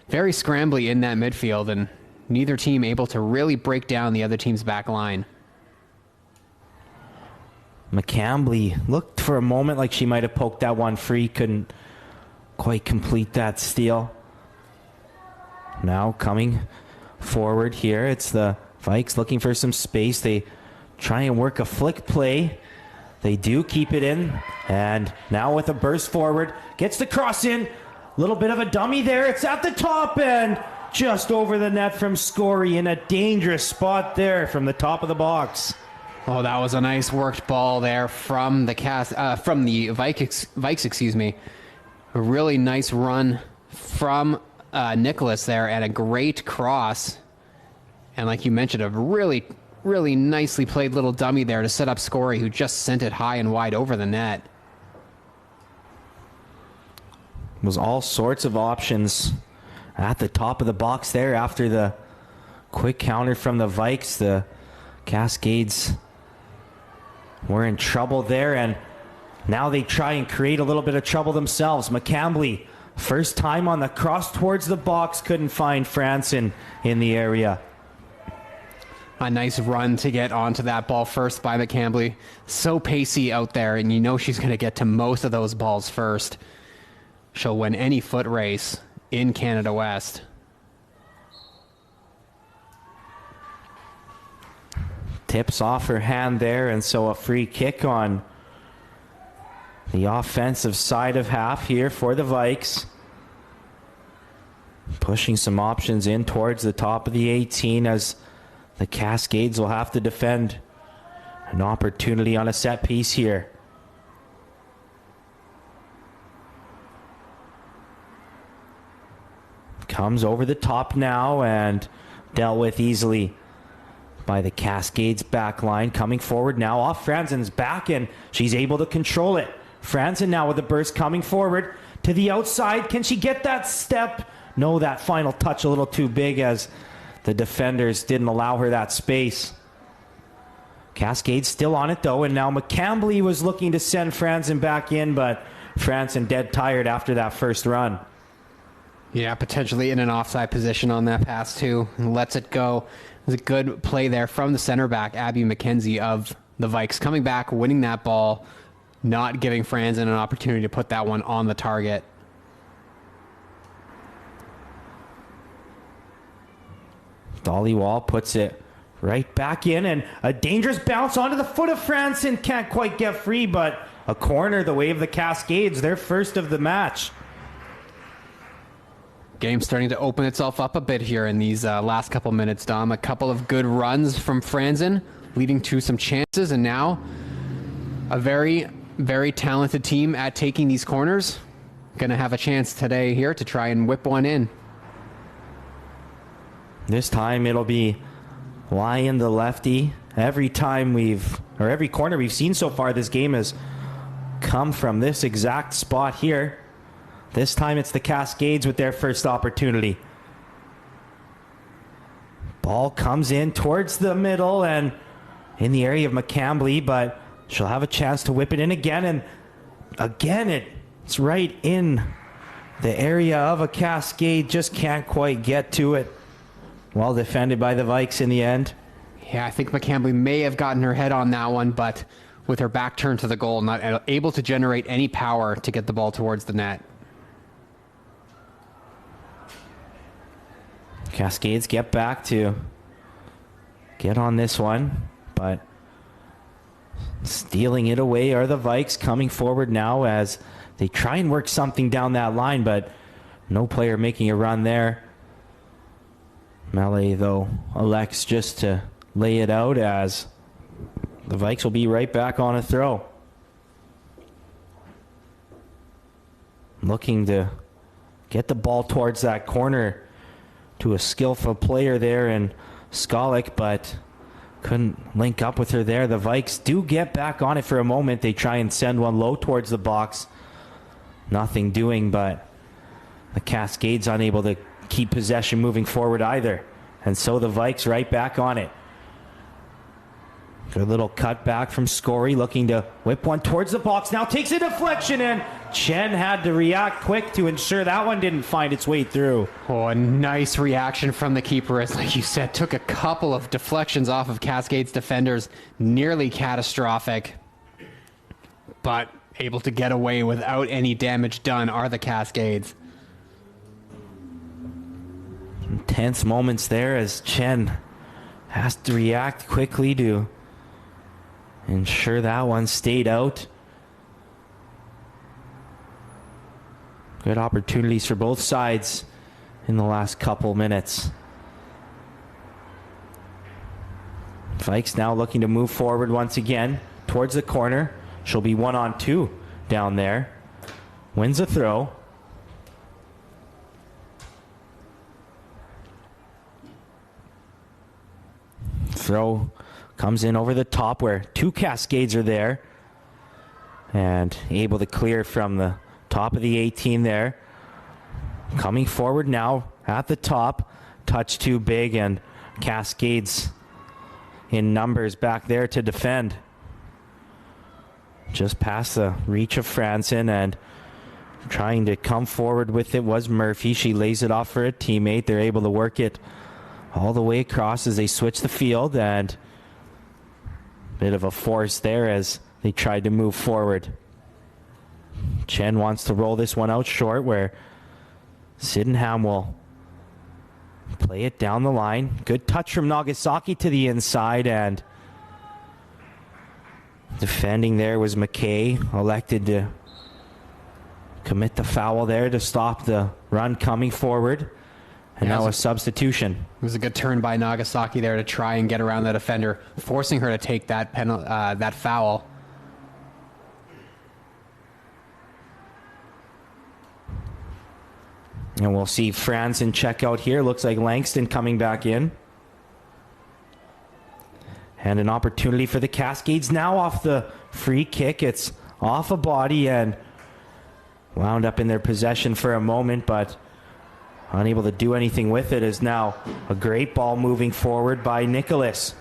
very scrambly in that midfield, and neither team able to really break down the other team's back line. McCambly looked for a moment like she might have poked that one free, couldn't quite complete that steal. Now coming forward here, it's the Vikes looking for some space. They try and work a flick play. They do keep it in, and now with a burst forward, gets the cross in. Little bit of a dummy there. It's at the top and just over the net from Scory in a dangerous spot there from the top of the box. Oh, that was a nice worked ball there from the Vikes, excuse me. A really nice run from Nicholas there, and a great cross. And like you mentioned, a really, really nicely played little dummy there to set up Scory, who just sent it high and wide over the net. Was all sorts of options at the top of the box there after the quick counter from the Vikes. The Cascades were in trouble there, and now they try and create a little bit of trouble themselves. McCambly, first time on the cross towards the box, couldn't find Franson in the area. A nice run to get onto that ball first by McCambly. So pacey out there, and you know she's going to get to most of those balls first. She'll win any foot race in Canada West. Tips off her hand there, and so a free kick on the offensive side of half here for the Vikes. Pushing some options in towards the top of the 18 as the Cascades will have to defend an opportunity on a set piece here. Comes over the top now and dealt with easily by the Cascades back line. Coming forward now off Franzen's back, and she's able to control it. Franzen now with a burst coming forward to the outside. Can she get that step? No, that final touch a little too big as the defenders didn't allow her that space. Cascades still on it though, and now McCambly was looking to send Franzen back in, but Franzen dead tired after that first run. Yeah, potentially in an offside position on that pass too. Lets it go. It was a good play there from the center back, Abby McKenzie of the Vikes, coming back, winning that ball, not giving Franzen an opportunity to put that one on the target. Dollywall puts it right back in, and a dangerous bounce onto the foot of Franzen. Can't quite get free, but a corner the way of the Cascades, their first of the match. Game starting to open itself up a bit here in these last couple minutes, Dom. A couple of good runs from Franzen, leading to some chances, and now a very, very talented team at taking these corners. Going to have a chance today here to try and whip one in. This time it'll be Lyon the lefty. Every corner we've seen so far this game has come from this exact spot here. This time it's the Cascades with their first opportunity. Ball comes in towards the middle and in the area of McCambly, but she'll have a chance to whip it in again, and again it's right in the area of a Cascade. Just can't quite get to it. Well defended by the Vikes in the end. Yeah, I think McCambly may have gotten her head on that one, but with her back turned to the goal, not able to generate any power to get the ball towards the net. Cascades get back to get on this one, but stealing it away are the Vikes, coming forward now as they try and work something down that line, but no player making a run there. Melee, though, elects just to lay it out as the Vikes will be right back on a throw. Looking to get the ball towards that corner to a skillful player there in Skolic, but couldn't link up with her there. The Vikes do get back on it for a moment. They try and send one low towards the box. Nothing doing, but the Cascades unable to keep possession moving forward either. And so the Vikes right back on it. Good little cut back from Scory, looking to whip one towards the box. Now takes a deflection, and Chen had to react quick to ensure that one didn't find its way through. Oh, a nice reaction from the keeper. As, like you said, took a couple of deflections off of Cascades defenders. Nearly catastrophic. But able to get away without any damage done are the Cascades. Tense moments there as Chen has to react quickly to ensure that one stayed out. Good opportunities for both sides in the last couple minutes. Vikes now looking to move forward once again towards the corner. She'll be 1-on-2 down there. Wins a throw. Throw comes in over the top where two Cascades are there. And able to clear from the top of the 18 there. Coming forward now at the top. Touch too big, and Cascades in numbers back there to defend. Just past the reach of Franson, and trying to come forward with it was Murphy. She lays it off for a teammate. They're able to work it all the way across as they switch the field, and a bit of a force there as they tried to move forward. Chen wants to roll this one out short where Sydenham will play it down the line. Good touch from Nagasaki to the inside, and defending there was McKay. Elected to commit the foul there to stop the run coming forward. And now a substitution. It was a good turn by Nagasaki there to try and get around the defender, forcing her to take that that foul. And we'll see Franson check out here. Looks like Langston coming back in. And an opportunity for the Cascades now off the free kick. It's off a body and wound up in their possession for a moment, but unable to do anything with it. Is now a great ball moving forward by Nicholas.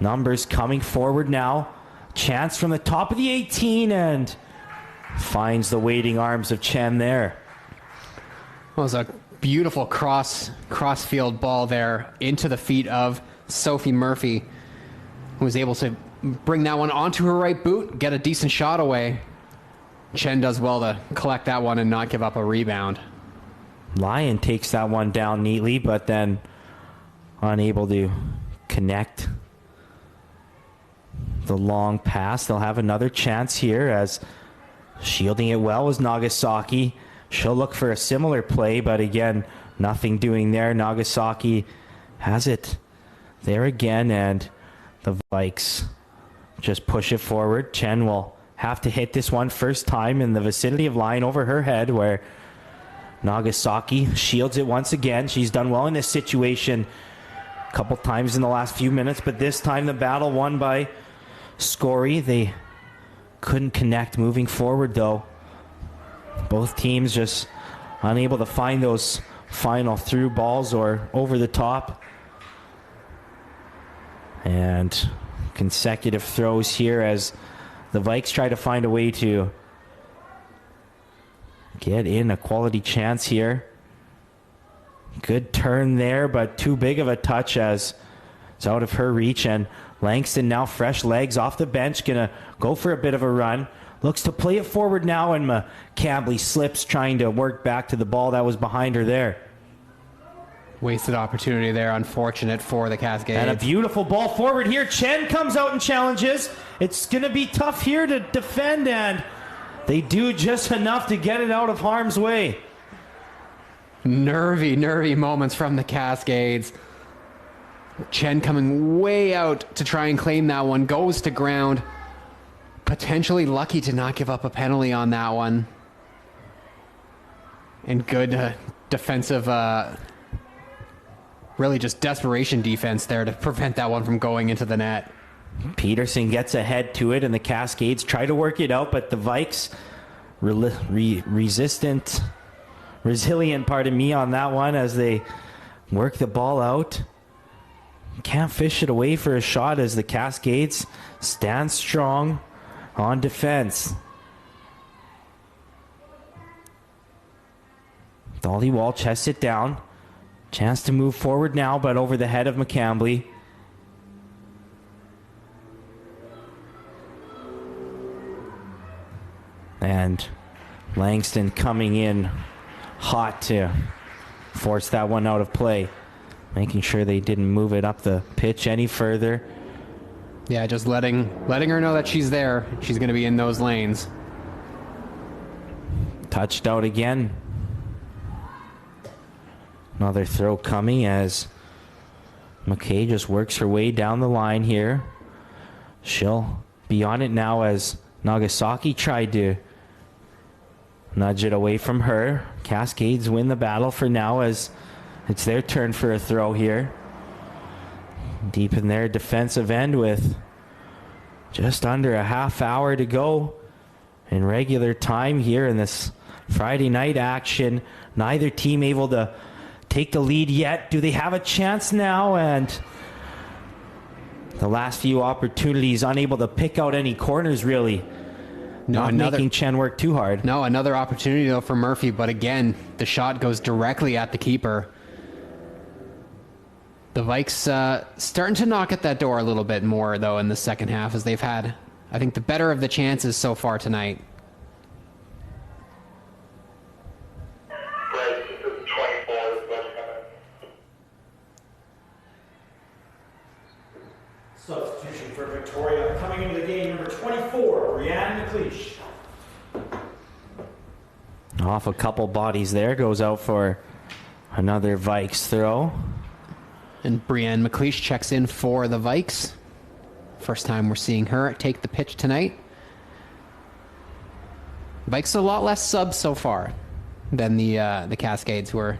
Numbers coming forward now. Chance from the top of the 18 and finds the waiting arms of Chen there. Well, it was a beautiful cross-field ball there into the feet of Sophie Murphy, who was able to bring that one onto her right boot, get a decent shot away. Chen does well to collect that one and not give up a rebound. Lyon takes that one down neatly, but then unable to connect the long pass. They'll have another chance here as shielding it well was Nagasaki. She'll look for a similar play, but again, nothing doing there. Nagasaki has it there again, and the Vikes just push it forward. Chen will have to hit this one first time in the vicinity of line over her head, where Nagasaki shields it once again. She's done well in this situation a couple times in the last few minutes, but this time the battle won by Scory. They couldn't connect moving forward, though. Both teams just unable to find those final through balls or over the top. And consecutive throws here as the Vikes try to find a way to get in a quality chance here. Good turn there, but too big of a touch as it's out of her reach. And Langston now fresh legs off the bench, gonna go for a bit of a run. Looks to play it forward now, and McCabley slips trying to work back to the ball that was behind her there. Wasted opportunity there, unfortunate for the Cascades. And a beautiful ball forward here. Chen comes out and challenges. It's going to be tough here to defend, and they do just enough to get it out of harm's way. Nervy moments from the Cascades. Chen coming way out to try and claim that one. Goes to ground. Potentially lucky to not give up a penalty on that one. And good defensive, really just desperation defense there to prevent that one from going into the net. Peterson gets ahead to it, and the Cascades try to work it out, but the Vikes resilient, on that one as they work the ball out. Can't fish it away for a shot as the Cascades stand strong on defense. Dollywall chests it down. Chance to move forward now, but over the head of McCambly. And Langston coming in hot to force that one out of play. Making sure they didn't move it up the pitch any further. Yeah, just letting her know that she's there. She's going to be in those lanes. Touched out again. Another throw coming as McKay just works her way down the line here. She'll be on it now as Nagasaki tried to nudge it away from her. Cascades win the battle for now as it's their turn for a throw here. Deep in their defensive end with just under a half hour to go in regular time here in this Friday night action. Neither team able to take the lead yet. Do they have a chance now? And the last few opportunities unable to pick out any corners really. Not making Chen work too hard. No, another opportunity though for Murphy, but again, the shot goes directly at the keeper. The Vikes starting to knock at that door a little bit more though in the second half as they've had, I think, the better of the chances so far tonight. Substitution for Victoria. Coming into the game, number 24, Brianne McLeish. Off a couple bodies there. Goes out for another Vikes throw. And Brianne McLeish checks in for the Vikes. First time we're seeing her take the pitch tonight. Vikes a lot less subs so far than the Cascades, who are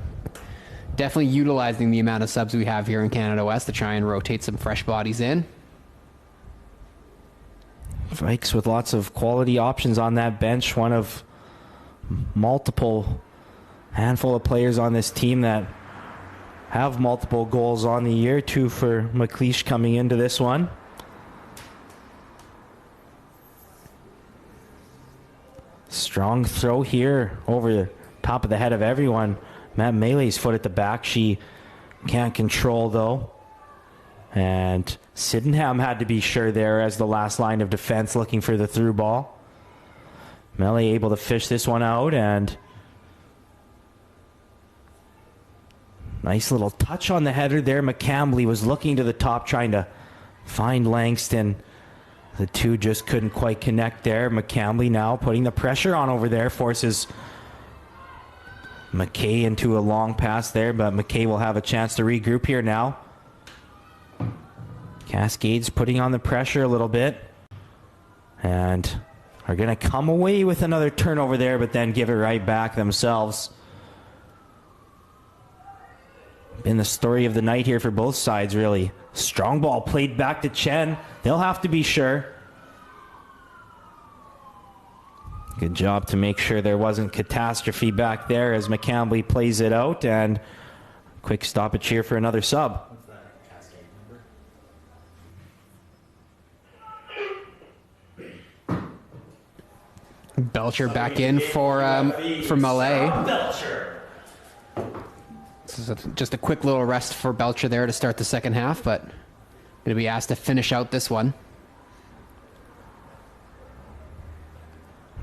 definitely utilizing the amount of subs we have here in Canada West to try and rotate some fresh bodies in. Vikes with lots of quality options on that bench. One of multiple handful of players on this team that have multiple goals on the year. 2 for McLeish coming into this one. Strong throw here over the top of the head of everyone. Matt Melee's foot at the back. She can't control though. And Sydenham had to be sure there as the last line of defense looking for the through ball. Melee able to fish this one out, and nice little touch on the header there. McCambly was looking to the top trying to find Langston. The two just couldn't quite connect there. McCambly now putting the pressure on over there, forces McKay into a long pass there, but McKay will have a chance to regroup here now. Cascades putting on the pressure a little bit and are going to come away with another turnover there, but then give it right back themselves. Been the story of the night here for both sides, really. Strong ball played back to Chen. They'll have to be sure. Good job to make sure there wasn't catastrophe back there as McCambly plays it out, and quick stoppage here for another sub. Belcher back in for Malay. This is just a quick little rest for Belcher there to start the second half, but going to be asked to finish out this one.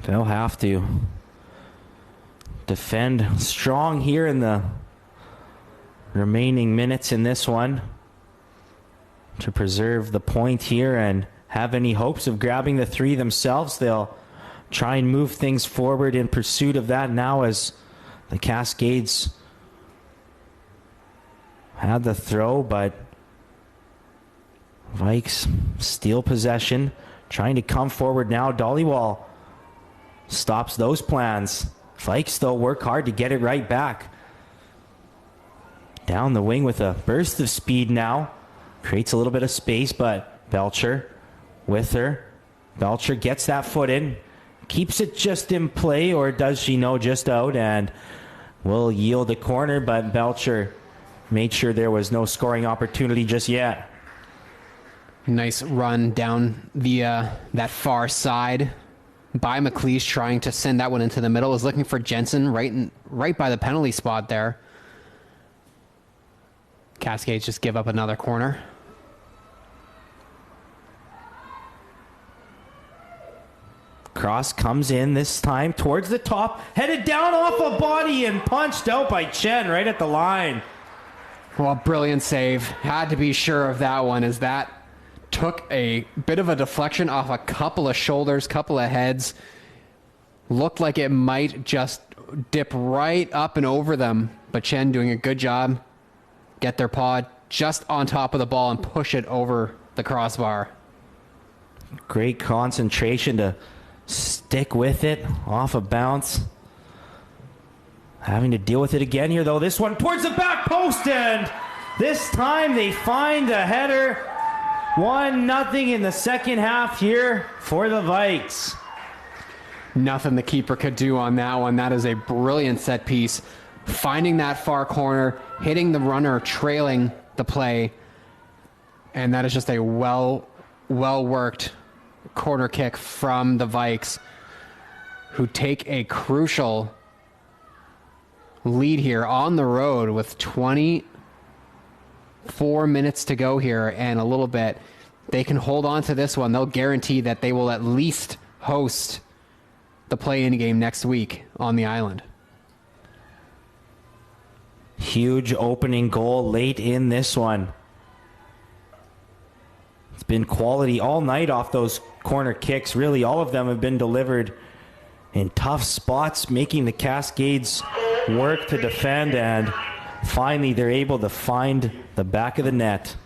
They'll have to defend strong here in the remaining minutes in this one to preserve the point here and have any hopes of grabbing the 3 themselves. They'll try and move things forward in pursuit of that now as the Cascades had the throw, but Vikes steal possession, trying to come forward now. Dollywall stops those plans. Vikes though work hard to get it right back. Down the wing with a burst of speed now. Creates a little bit of space, but Belcher with her. Belcher gets that foot in. Keeps it just in play, or does she know just out, and will yield a corner, but Belcher made sure there was no scoring opportunity just yet. Nice run down the that far side by McLeish, trying to send that one into the middle. Is looking for Jensen right by the penalty spot there. Cascades just give up another corner. Cross comes in this time towards the top, headed down off a body and punched out by Chen right at the line. Well, brilliant save. Had to be sure of that one, as that took a bit of a deflection off a couple of shoulders, couple of heads. Looked like it might just dip right up and over them, but Chen doing a good job. Get their paw just on top of the ball and push it over the crossbar. Great concentration to stick with it off a bounce. Having to deal with it again here, though. This one towards the back post, and this time they find the header. 1-0 in the second half here for the Vikes. Nothing the keeper could do on that one. That is a brilliant set piece. Finding that far corner, hitting the runner, trailing the play. And that is just a well-worked corner kick from the Vikes, who take a crucial lead here on the road with 24 minutes to go here and a little bit. They can hold on to this one. They'll guarantee that they will at least host the play-in game next week on the island. Huge opening goal late in this one. It's been quality all night off those corner kicks. Really, all of them have been delivered in tough spots, making the Cascades work to defend, and finally they're able to find the back of the net.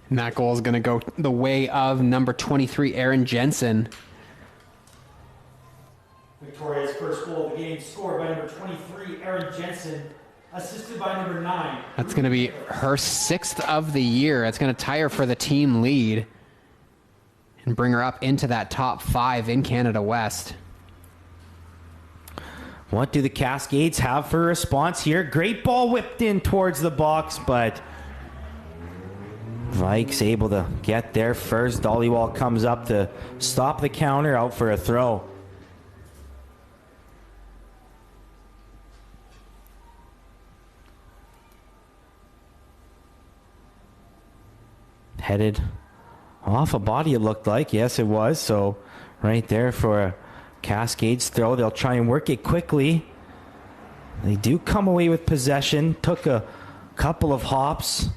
And that goal is going to go the way of number 23, Aaron Jensen. Victoria's first goal of the game scored by number 23, Aaron Jensen, assisted by number 9. That's going to be her 6th of the year. That's going to tie her for the team lead and bring her up into that top 5 in Canada West. What do the Cascades have for a response here? Great ball whipped in towards the box, but Vikes able to get there first. Dollywall comes up to stop the counter, out for a throw. Headed off a body, it looked like. Yes, it was. So right there for a Cascades throw. They'll try and work it quickly. They do come away with possession. Took a couple of hops.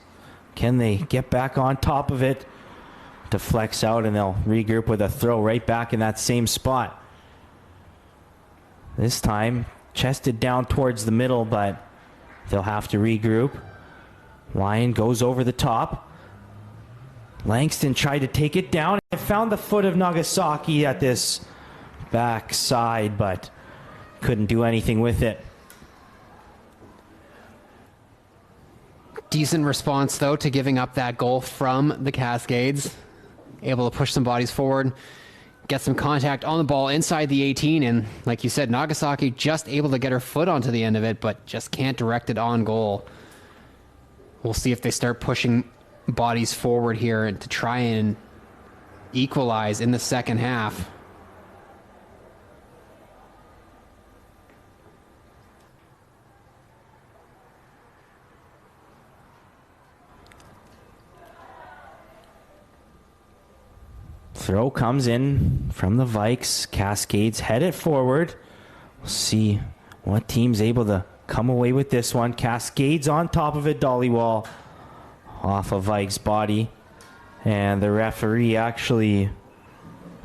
Can they get back on top of it? Deflects out, and they'll regroup with a throw right back in that same spot. This time, chested down towards the middle, but they'll have to regroup. Lyon goes over the top. Langston tried to take it down and found the foot of Nagasaki at this back side, but couldn't do anything with it. Decent response, though, to giving up that goal from the Cascades. Able to push some bodies forward, get some contact on the ball inside the 18, and like you said, Nagasaki just able to get her foot onto the end of it, but just can't direct it on goal. We'll see if they start pushing bodies forward here to try and equalize in the second half. Throw comes in from the Vikes. Cascades head it forward. We'll see what team's able to come away with this one. Cascades on top of it. Dollywall off of Vikes' body. And the referee actually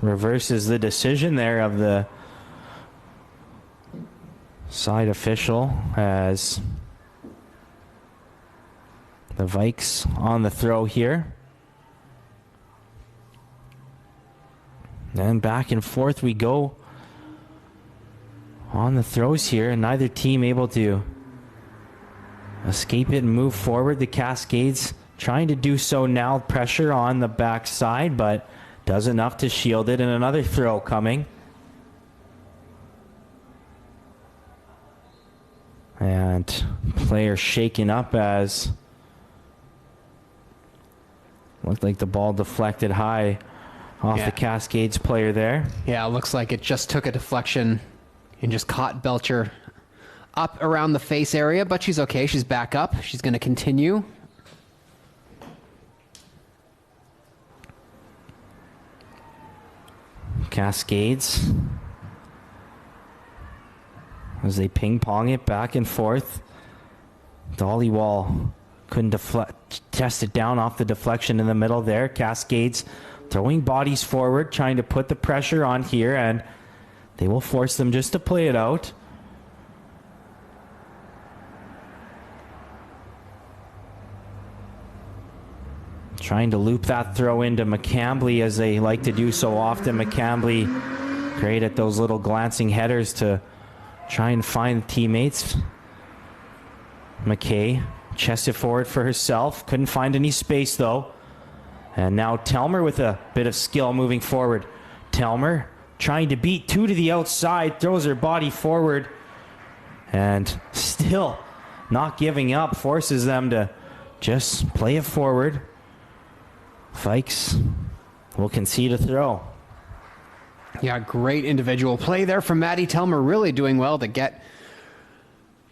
reverses the decision there of the side official, as the Vikes on the throw here. And back and forth we go on the throws here, and neither team able to escape it and move forward. The Cascades trying to do so now. Pressure on the backside, but does enough to shield it, and another throw coming. And player shaken up as looked like the ball deflected high off the Cascades player there. Yeah, it looks like it just took a deflection and just caught Belcher up around the face area, but she's okay. She's back up. She's going to continue. Cascades as they ping-pong it back and forth. Dollywall couldn't test it down off the deflection in the middle there. Cascades throwing bodies forward, trying to put the pressure on here, and they will force them just to play it out. Trying to loop that throw into McCambly as they like to do so often. McCambly great at those little glancing headers to try and find teammates. McKay chested forward for herself. Couldn't find any space though. And now Telmer with a bit of skill moving forward. Telmer trying to beat two to the outside. Throws her body forward. And still not giving up. Forces them to just play it forward. Vikes will concede a throw. Yeah, great individual play there from Maddie Telmer. Really doing well to get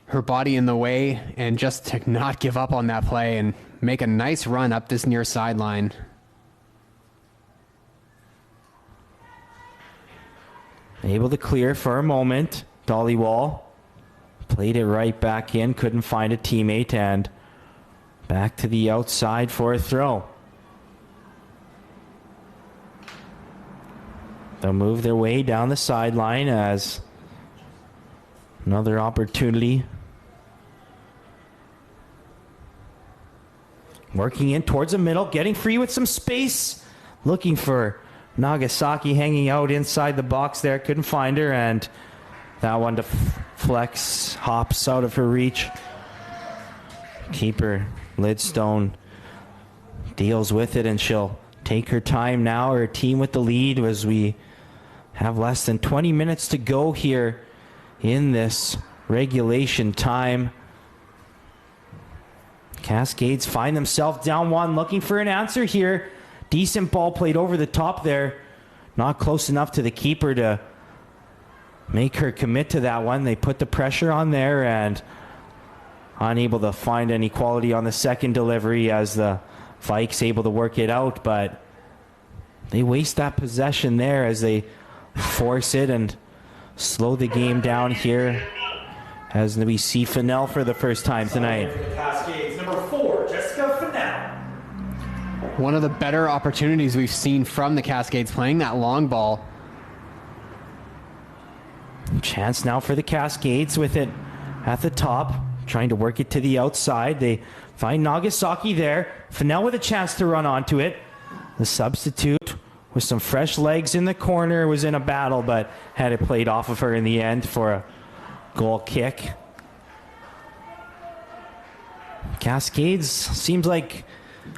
her body in the way and just to not give up on that play and make a nice run up this near sideline. Able to clear for a moment. Dollywall played it right back in. Couldn't find a teammate and back to the outside for a throw. They'll move their way down the sideline as another opportunity. Working in towards the middle, getting free with some space. Looking for Nagasaki hanging out inside the box there. Couldn't find her, and that one deflects, hops out of her reach. Keeper Lidstone deals with it, and she'll take her time now. Her team with the lead as we have less than 20 minutes to go here in this regulation time. Cascades find themselves down one, looking for an answer here. Decent ball played over the top there. Not close enough to the keeper to make her commit to that one. They put the pressure on there and unable to find any quality on the second delivery as the Vikes able to work it out, but they waste that possession there as they force it and slow the game down here as we see Fennell for the first time tonight. For the Cascades, number 4, Jessica Fennell. One of the better opportunities we've seen from the Cascades playing that long ball. Chance now for the Cascades with it at the top, trying to work it to the outside. They find Nagasaki there. Fennell with a chance to run onto it. The substitute with some fresh legs in the corner was in a battle, but had it played off of her in the end for a goal kick. Cascades seems like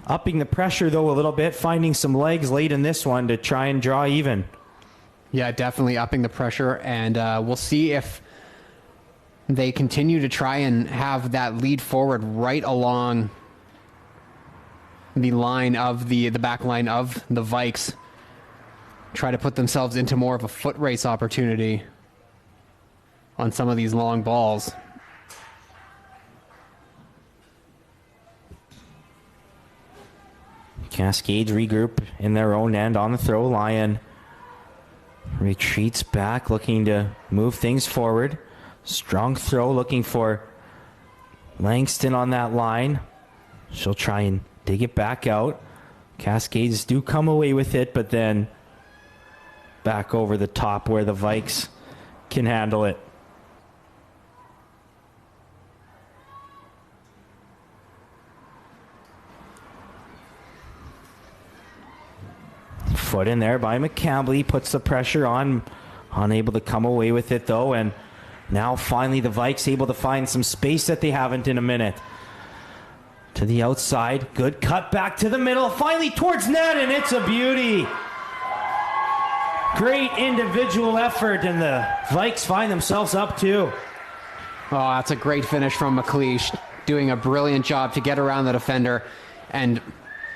upping the pressure though a little bit, finding some legs late in this one to try and draw even. Yeah, definitely upping the pressure, and we'll see if they continue to try and have that lead forward right along the line of the back line of the Vikes. Try to put themselves into more of a foot race opportunity on some of these long balls. Cascades regroup in their own end on the throw. Lion retreats back, looking to move things forward. Strong throw, looking for Langston on that line. She'll try and dig it back out. Cascades do come away with it, but then back over the top where the Vikes can handle it. Foot in there by McCambly, puts the pressure on. Unable to come away with it though, and now finally the Vikes able to find some space that they haven't in a minute. To the outside, good cut back to the middle, finally towards net, and it's a beauty. Great individual effort, and the Vikes find themselves up 2. Oh, that's a great finish from McLeish, doing a brilliant job to get around the defender. And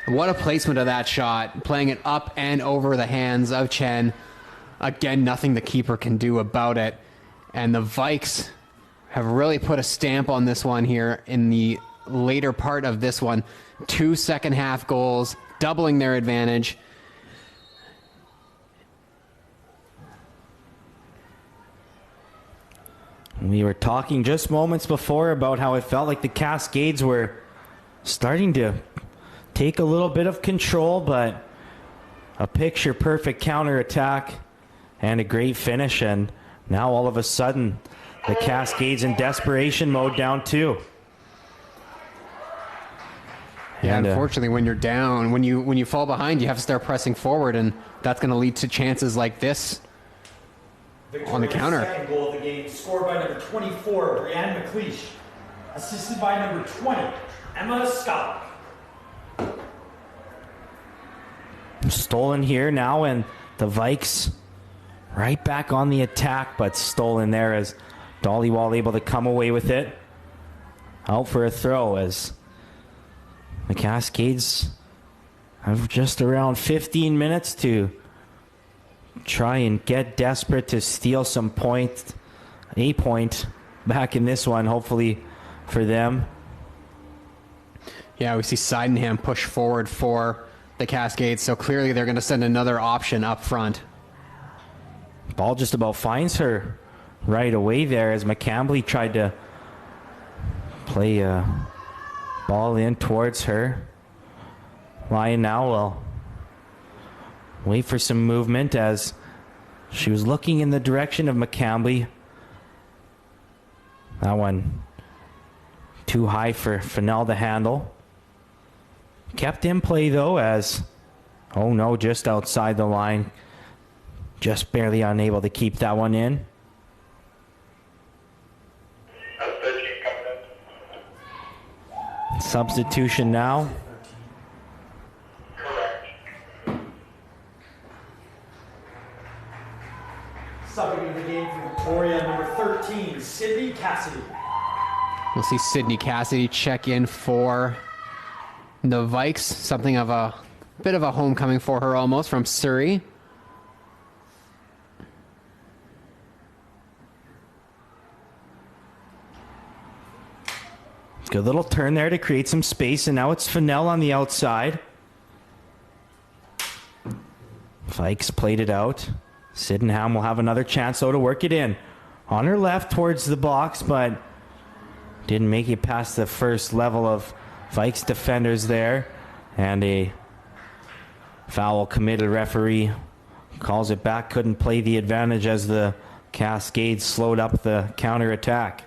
what a placement of that shot, playing it up and over the hands of Chen. Again, nothing the keeper can do about it. And the Vikes have really put a stamp on this one here in the later part of this one. 2 second-half goals, doubling their advantage. We were talking just moments before about how it felt like the Cascades were starting to take a little bit of control, but a picture-perfect counterattack and a great finish, and now all of a sudden the Cascades in desperation mode, down 2. Yeah, And, unfortunately, when you're down, when you fall behind, you have to start pressing forward, and that's going to lead to chances like this on the counter. Second goal of the game, scored by number 24, Brianne McLeish, assisted by number 20, Emma Scott. Stolen here now, and the Vikes right back on the attack, but stolen there as Dollywall able to come away with it. Out for a throw as the Cascades have just around 15 minutes to try and get desperate to steal some a point back in this one, hopefully for them. Yeah, we see Sydenham push forward for the Cascades, so clearly they're going to send another option up front. Ball just about finds her right away there as McCambly tried to play a ball in towards her. Lyon now will wait for some movement as she was looking in the direction of McCambly. That one too high for Fennell to handle. Kept in play though as, oh no, just outside the line. Just barely unable to keep that one in. Substitution now. Subbing into the game for Victoria, number 13, Sydney Cassidy. We'll see Sydney Cassidy check in for the Vikes. Something of a bit of a homecoming for her almost from Surrey. Good little turn there to create some space, and now it's Fennell on the outside. Vikes played it out. Sydenham will have another chance, though, to work it in. On her left towards the box, but didn't make it past the first level of Vikes defenders there. And a foul committed. Referee calls it back. Couldn't play the advantage as the Cascades slowed up the counterattack.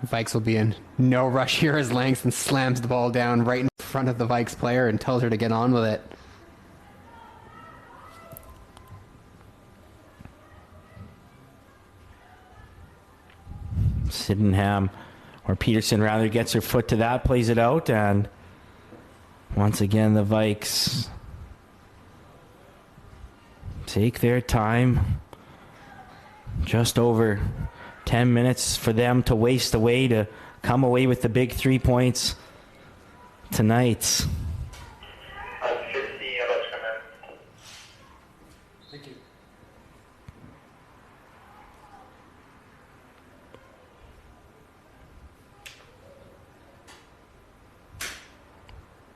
Vikes will be in no rush here as Langston slams the ball down right in front of the Vikes player and tells her to get on with it. Sydenham, or Peterson rather, gets her foot to that, plays it out, and once again the Vikes take their time. Just over 10 minutes for them to waste away to come away with the big 3 points tonight. Thank you.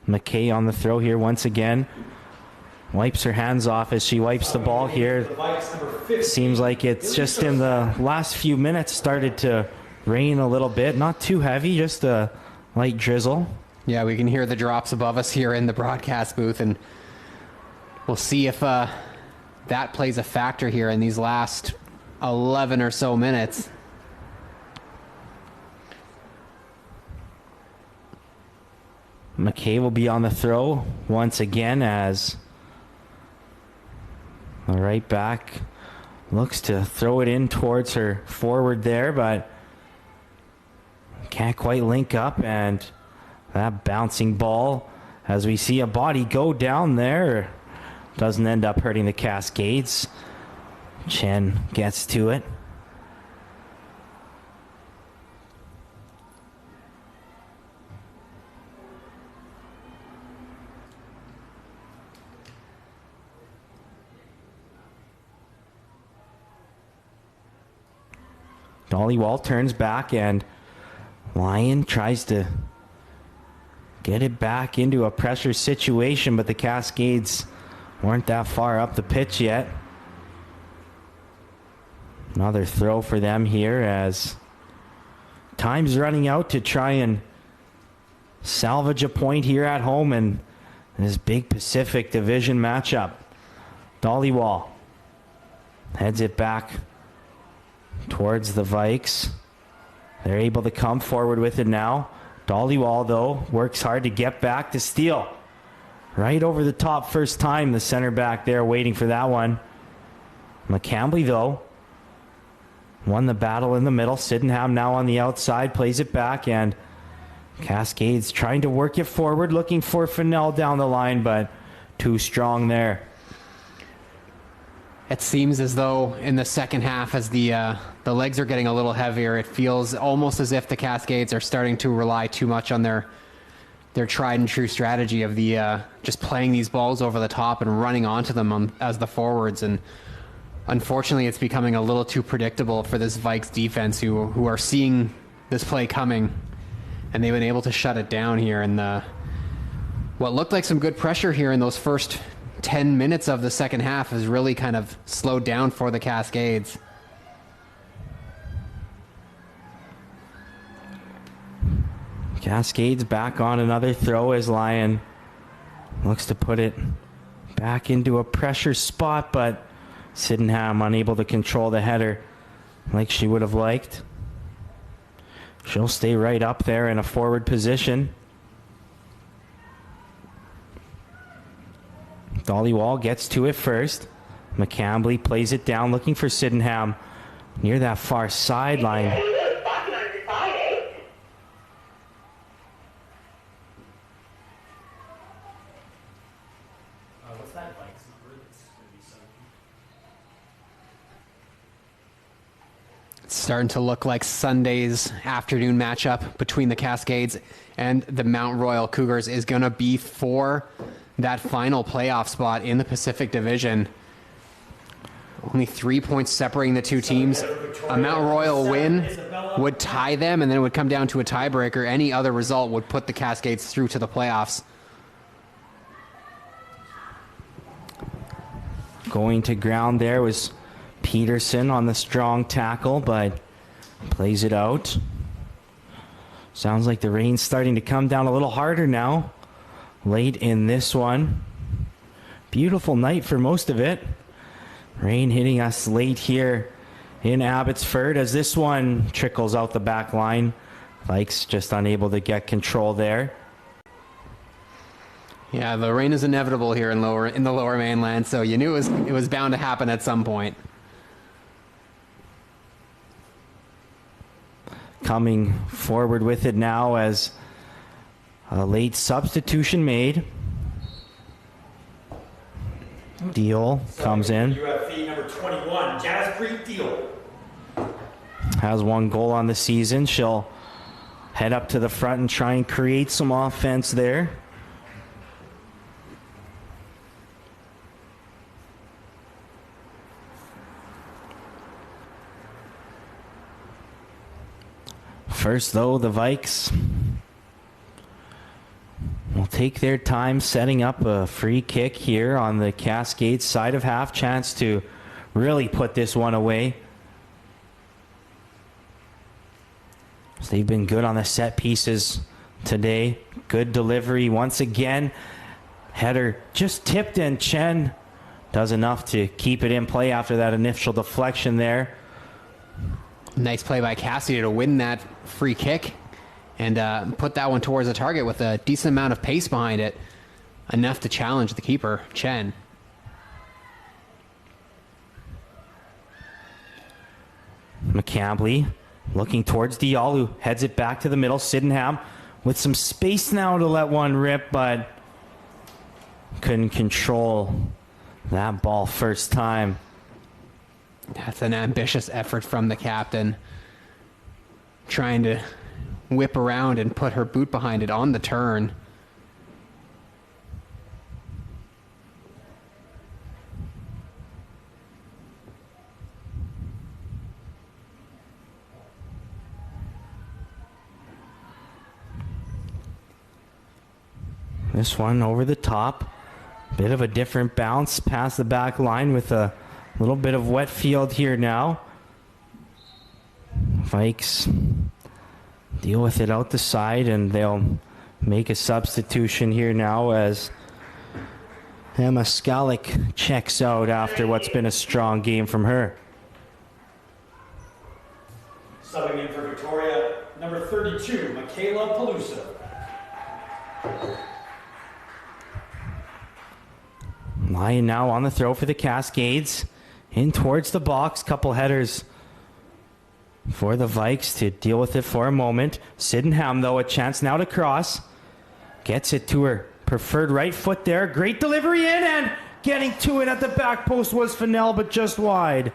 McKay on the throw here once again. Wipes her hands off as she wipes the ball here. Seems like it's just in the last few minutes started to rain a little bit. Not too heavy, just a light drizzle. Yeah, we can hear the drops above us here in the broadcast booth, and we'll see if that plays a factor here in these last 11 or so minutes. McKay will be on the throw once again as the right back looks to throw it in towards her forward there, but can't quite link up, and that bouncing ball, as we see a body go down there, doesn't end up hurting the Cascades. Chen gets to it. Dollywall turns back and Lyon tries to get it back into a pressure situation, but the Cascades weren't that far up the pitch yet. Another throw for them here as time's running out to try and salvage a point here at home in this big Pacific Division matchup. Dollywall heads it back towards the Vikes. They're able to come forward with it now. Dollywall, though, works hard to get back to steal. Right over the top first time, the center back there waiting for that one. McCambly, though, won the battle in the middle. Sydenham now on the outside, plays it back, and Cascades trying to work it forward, looking for Fennell down the line, but too strong there. It seems as though in the second half, as the legs are getting a little heavier, it feels almost as if the Cascades are starting to rely too much on their tried and true strategy of the just playing these balls over the top and running onto them as the forwards. And unfortunately, it's becoming a little too predictable for this Vikes defense, who are seeing this play coming, and they've been able to shut it down here. And what looked like some good pressure here in those first 10 minutes of the second half has really kind of slowed down for the Cascades. Cascades back on another throw as Lyon looks to put it back into a pressure spot, but Sydenham unable to control the header like she would have liked. She'll stay right up there in a forward position. Dollywall gets to it first. McCambly plays it down, looking for Sydenham near that far sideline. It's starting to look like Sunday's afternoon matchup between the Cascades and the Mount Royal Cougars is going to be for that final playoff spot in the Pacific Division. Only 3 points separating the two teams. A Mount Royal win would tie them, and then it would come down to a tiebreaker. Any other result would put the Cascades through to the playoffs. Going to ground there was Peterson on the strong tackle, but plays it out. Sounds like the rain's starting to come down a little harder now. Late in this one. Beautiful night for most of it. Rain hitting us late here in Abbotsford as this one trickles out the back line. Vikes just unable to get control there. Yeah, the rain is inevitable here in the lower mainland, so you knew it was bound to happen at some point. Coming forward with it now as a late substitution made. Deal comes in. UFE number 21, Jaspreet Deal. Has one goal on the season. She'll head up to the front and try and create some offense there. First, though, the Vikes will take their time setting up a free kick here on the Cascades side of half. Chance to really put this one away. So they've been good on the set pieces today. Good delivery once again. Header just tipped, and Chen does enough to keep it in play after that initial deflection there. Nice play by Cassidy to win that free kick and put that one towards the target with a decent amount of pace behind it. Enough to challenge the keeper, Chen. McCambly looking towards Dial, who heads it back to the middle. Sydenham with some space now to let one rip, but couldn't control that ball first time. That's an ambitious effort from the captain. Trying to whip around and put her boot behind it on the turn. This one over the top. Bit of a different bounce past the back line with a little bit of wet field here now. Vikes deal with it out the side, and they'll make a substitution here now as Emma Skalik checks out after what's been a strong game from her. Subbing in for Victoria, number 32, Michaela Palusa. Lyon now on the throw for the Cascades. In towards the box. Couple headers for the Vikes to deal with it for a moment. Sydenham, though, a chance now to cross. Gets it to her preferred right foot there. Great delivery in, and getting to it at the back post was Fennell, but just wide.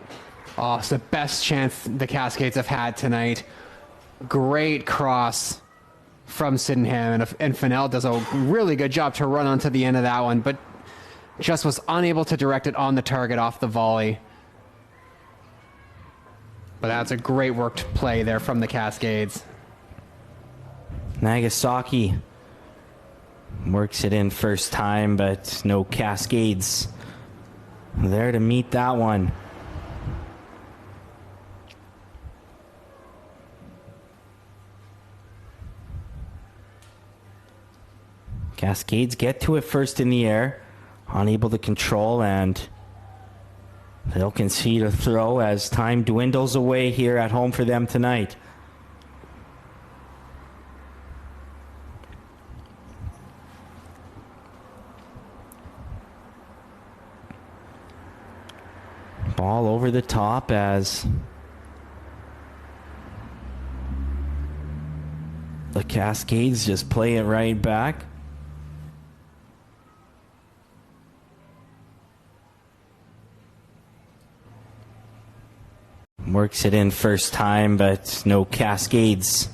Oh, it's the best chance the Cascades have had tonight. Great cross from Sydenham, and Fennell does a really good job to run onto the end of that one, but just was unable to direct it on the target off the volley. But that's a great worked play there from the Cascades. Nagasaki works it in first time, but no Cascades there to meet that one. Cascades get to it first in the air. Unable to control, and they'll concede a throw as time dwindles away here at home for them tonight. Ball over the top as the Cascades just play it right back. Works it in first time, but no Cascades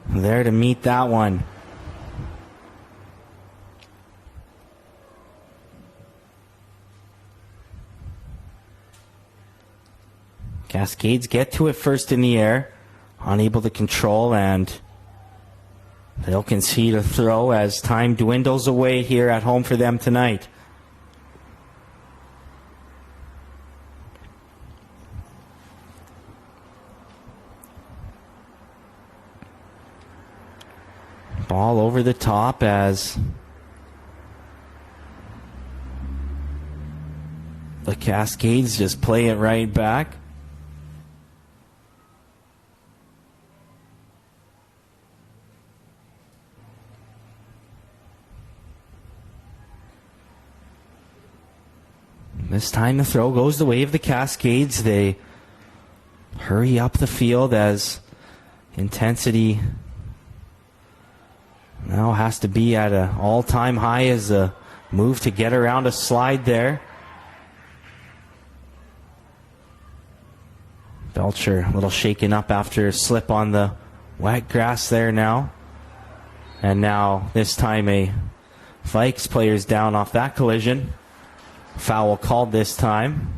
there to meet that one. Cascades get to it first in the air. Unable to control, and they'll concede a throw as time dwindles away here at home for them tonight. Ball over the top as the Cascades just play it right back. This time the throw goes the way of the Cascades. They hurry up the field as intensity now has to be at an all-time high as a move to get around a slide there. Belcher a little shaken up after a slip on the wet grass there now. And now this time a Vikes player's down off that collision. Foul called this time.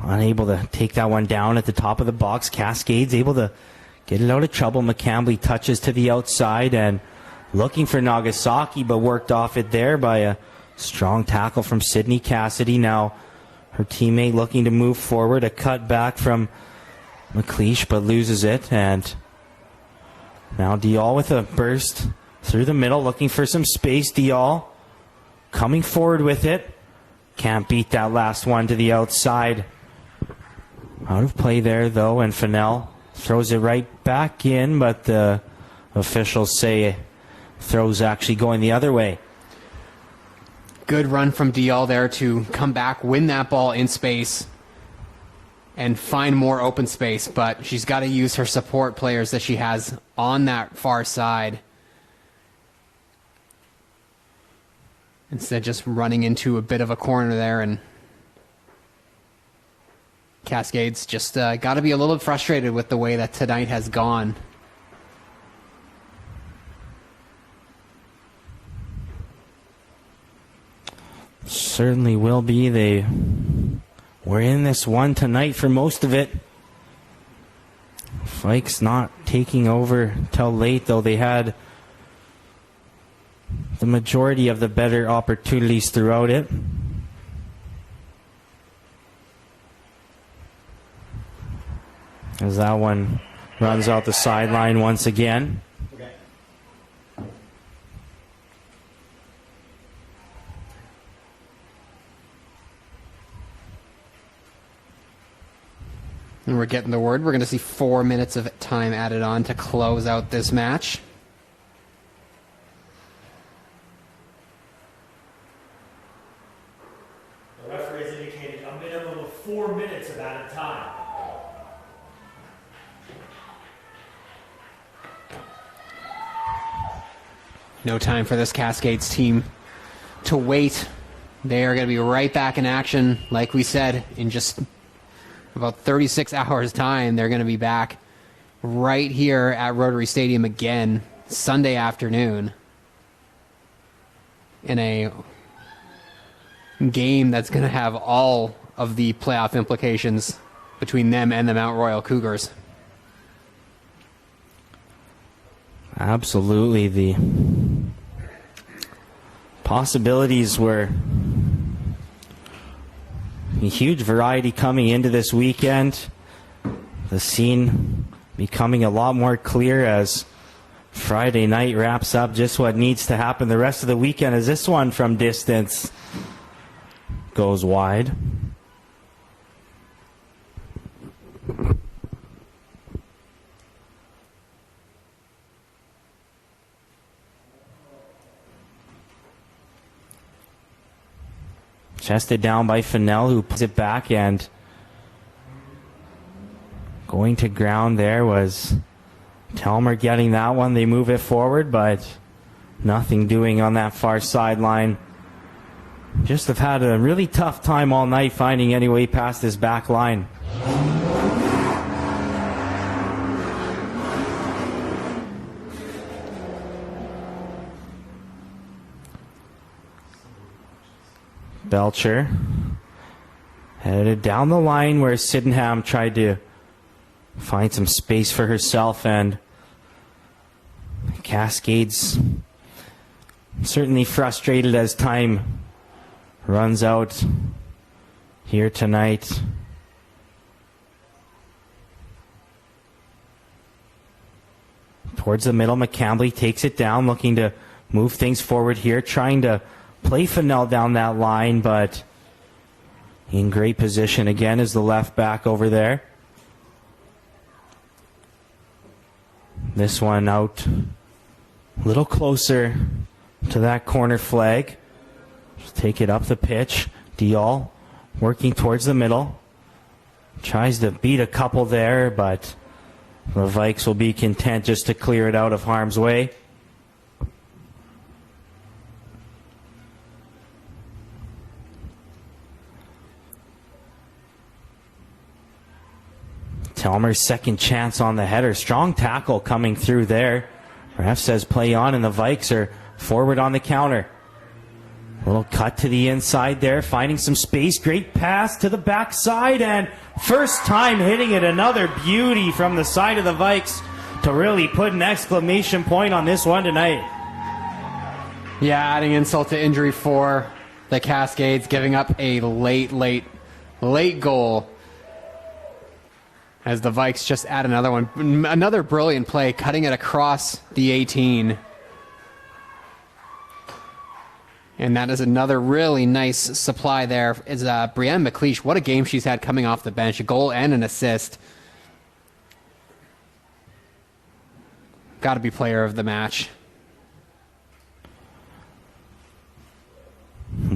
Unable to take that one down at the top of the box. Cascades able to get it out of trouble. McCambly touches to the outside and looking for Nagasaki, but worked off it there by a strong tackle from Sydney Cassidy. Now her teammate looking to move forward. A cut back from McLeish, but loses it. And now Dial with a burst through the middle, looking for some space. Dial coming forward with it. Can't beat that last one to the outside. Out of play there, though, and Fennell throws it right back in, but the officials say throw's actually going the other way. Good run from Dial there to come back, win that ball in space, and find more open space. But she's got to use her support players that she has on that far side, instead of just running into a bit of a corner there. And Cascades just got to be a little bit frustrated with the way that tonight has gone. Certainly will be. They were in this one tonight for most of it. Vikes not taking over till late, though they had the majority of the better opportunities throughout it. As that one runs out the sideline once again. And we're getting the word. We're going to see 4 minutes of time added on to close out this match. The referee has indicated a minimum of 4 minutes of added time. No time for this Cascades team to wait. They are going to be right back in action, like we said, in just about 36 hours' time. They're going to be back right here at Rotary Stadium again Sunday afternoon in a game that's going to have all of the playoff implications between them and the Mount Royal Cougars. Absolutely. The possibilities were a huge variety coming into this weekend. The scene becoming a lot more clear as Friday night wraps up just what needs to happen the rest of the weekend, as this one from distance goes wide. Chested down by Fennell, who puts it back, and going to ground there was Telmer getting that one. They move it forward, but nothing doing on that far sideline. Just have had a really tough time all night finding any way past this back line. Belcher headed down the line where Sydenham tried to find some space for herself, and Cascades certainly frustrated as time runs out here tonight. Towards the middle, McCambly takes it down, looking to move things forward here, trying to play Fennell down that line, but in great position again is the left back over there. This one out a little closer to that corner flag. Just take it up the pitch. Dial working towards the middle. Tries to beat a couple there, but the Vikes will be content just to clear it out of harm's way. Telmer's second chance on the header. Strong tackle coming through there. Ref says play on, and the Vikes are forward on the counter. Little cut to the inside there, finding some space. Great pass to the backside, and first time hitting it. Another beauty from the side of the Vikes to really put an exclamation point on this one tonight. Yeah, adding insult to injury for the Cascades, giving up a late goal, as the Vikes just add another one. Another brilliant play, cutting it across the 18. And that is another really nice supply there. Is Brienne McLeish. What a game she's had coming off the bench. A goal and an assist. Got to be player of the match.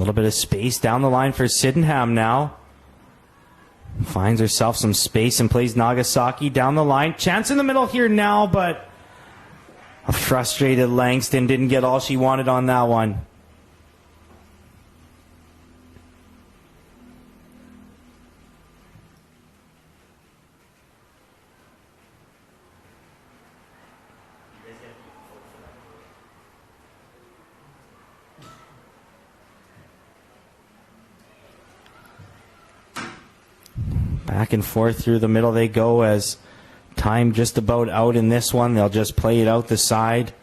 little bit of space down the line for Sydenham now. Finds herself some space and plays Nagasaki down the line. Chance in the middle here now, but a frustrated Langston didn't get all she wanted on that one. Back and forth through the middle they go as time just about out in this one. They'll just play it out the side.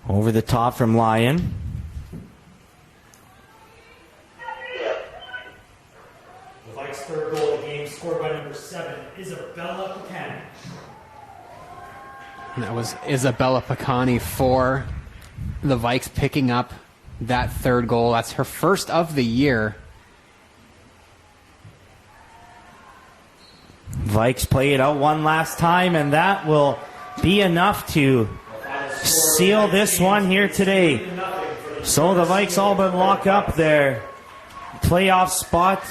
Over the top from Lyon. The Vikes' third goal of the game, scored by number 7, Isabella Buchanan. And that was Isabella Picani for the Vikes picking up that third goal. That's her first of the year. Vikes play it out one last time, and that will be enough to seal this one here today. So the Vikes all but lock up their playoff spot.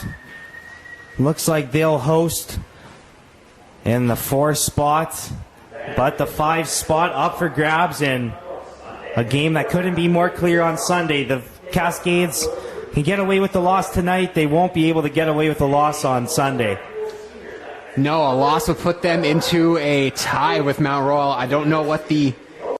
Looks like they'll host in the 4 spot, but the 5 spot up for grabs in a game that couldn't be more clear on Sunday. The Cascades can get away with the loss tonight. They won't be able to get away with the loss on Sunday. No, a loss would put them into a tie with Mount Royal. I don't know what the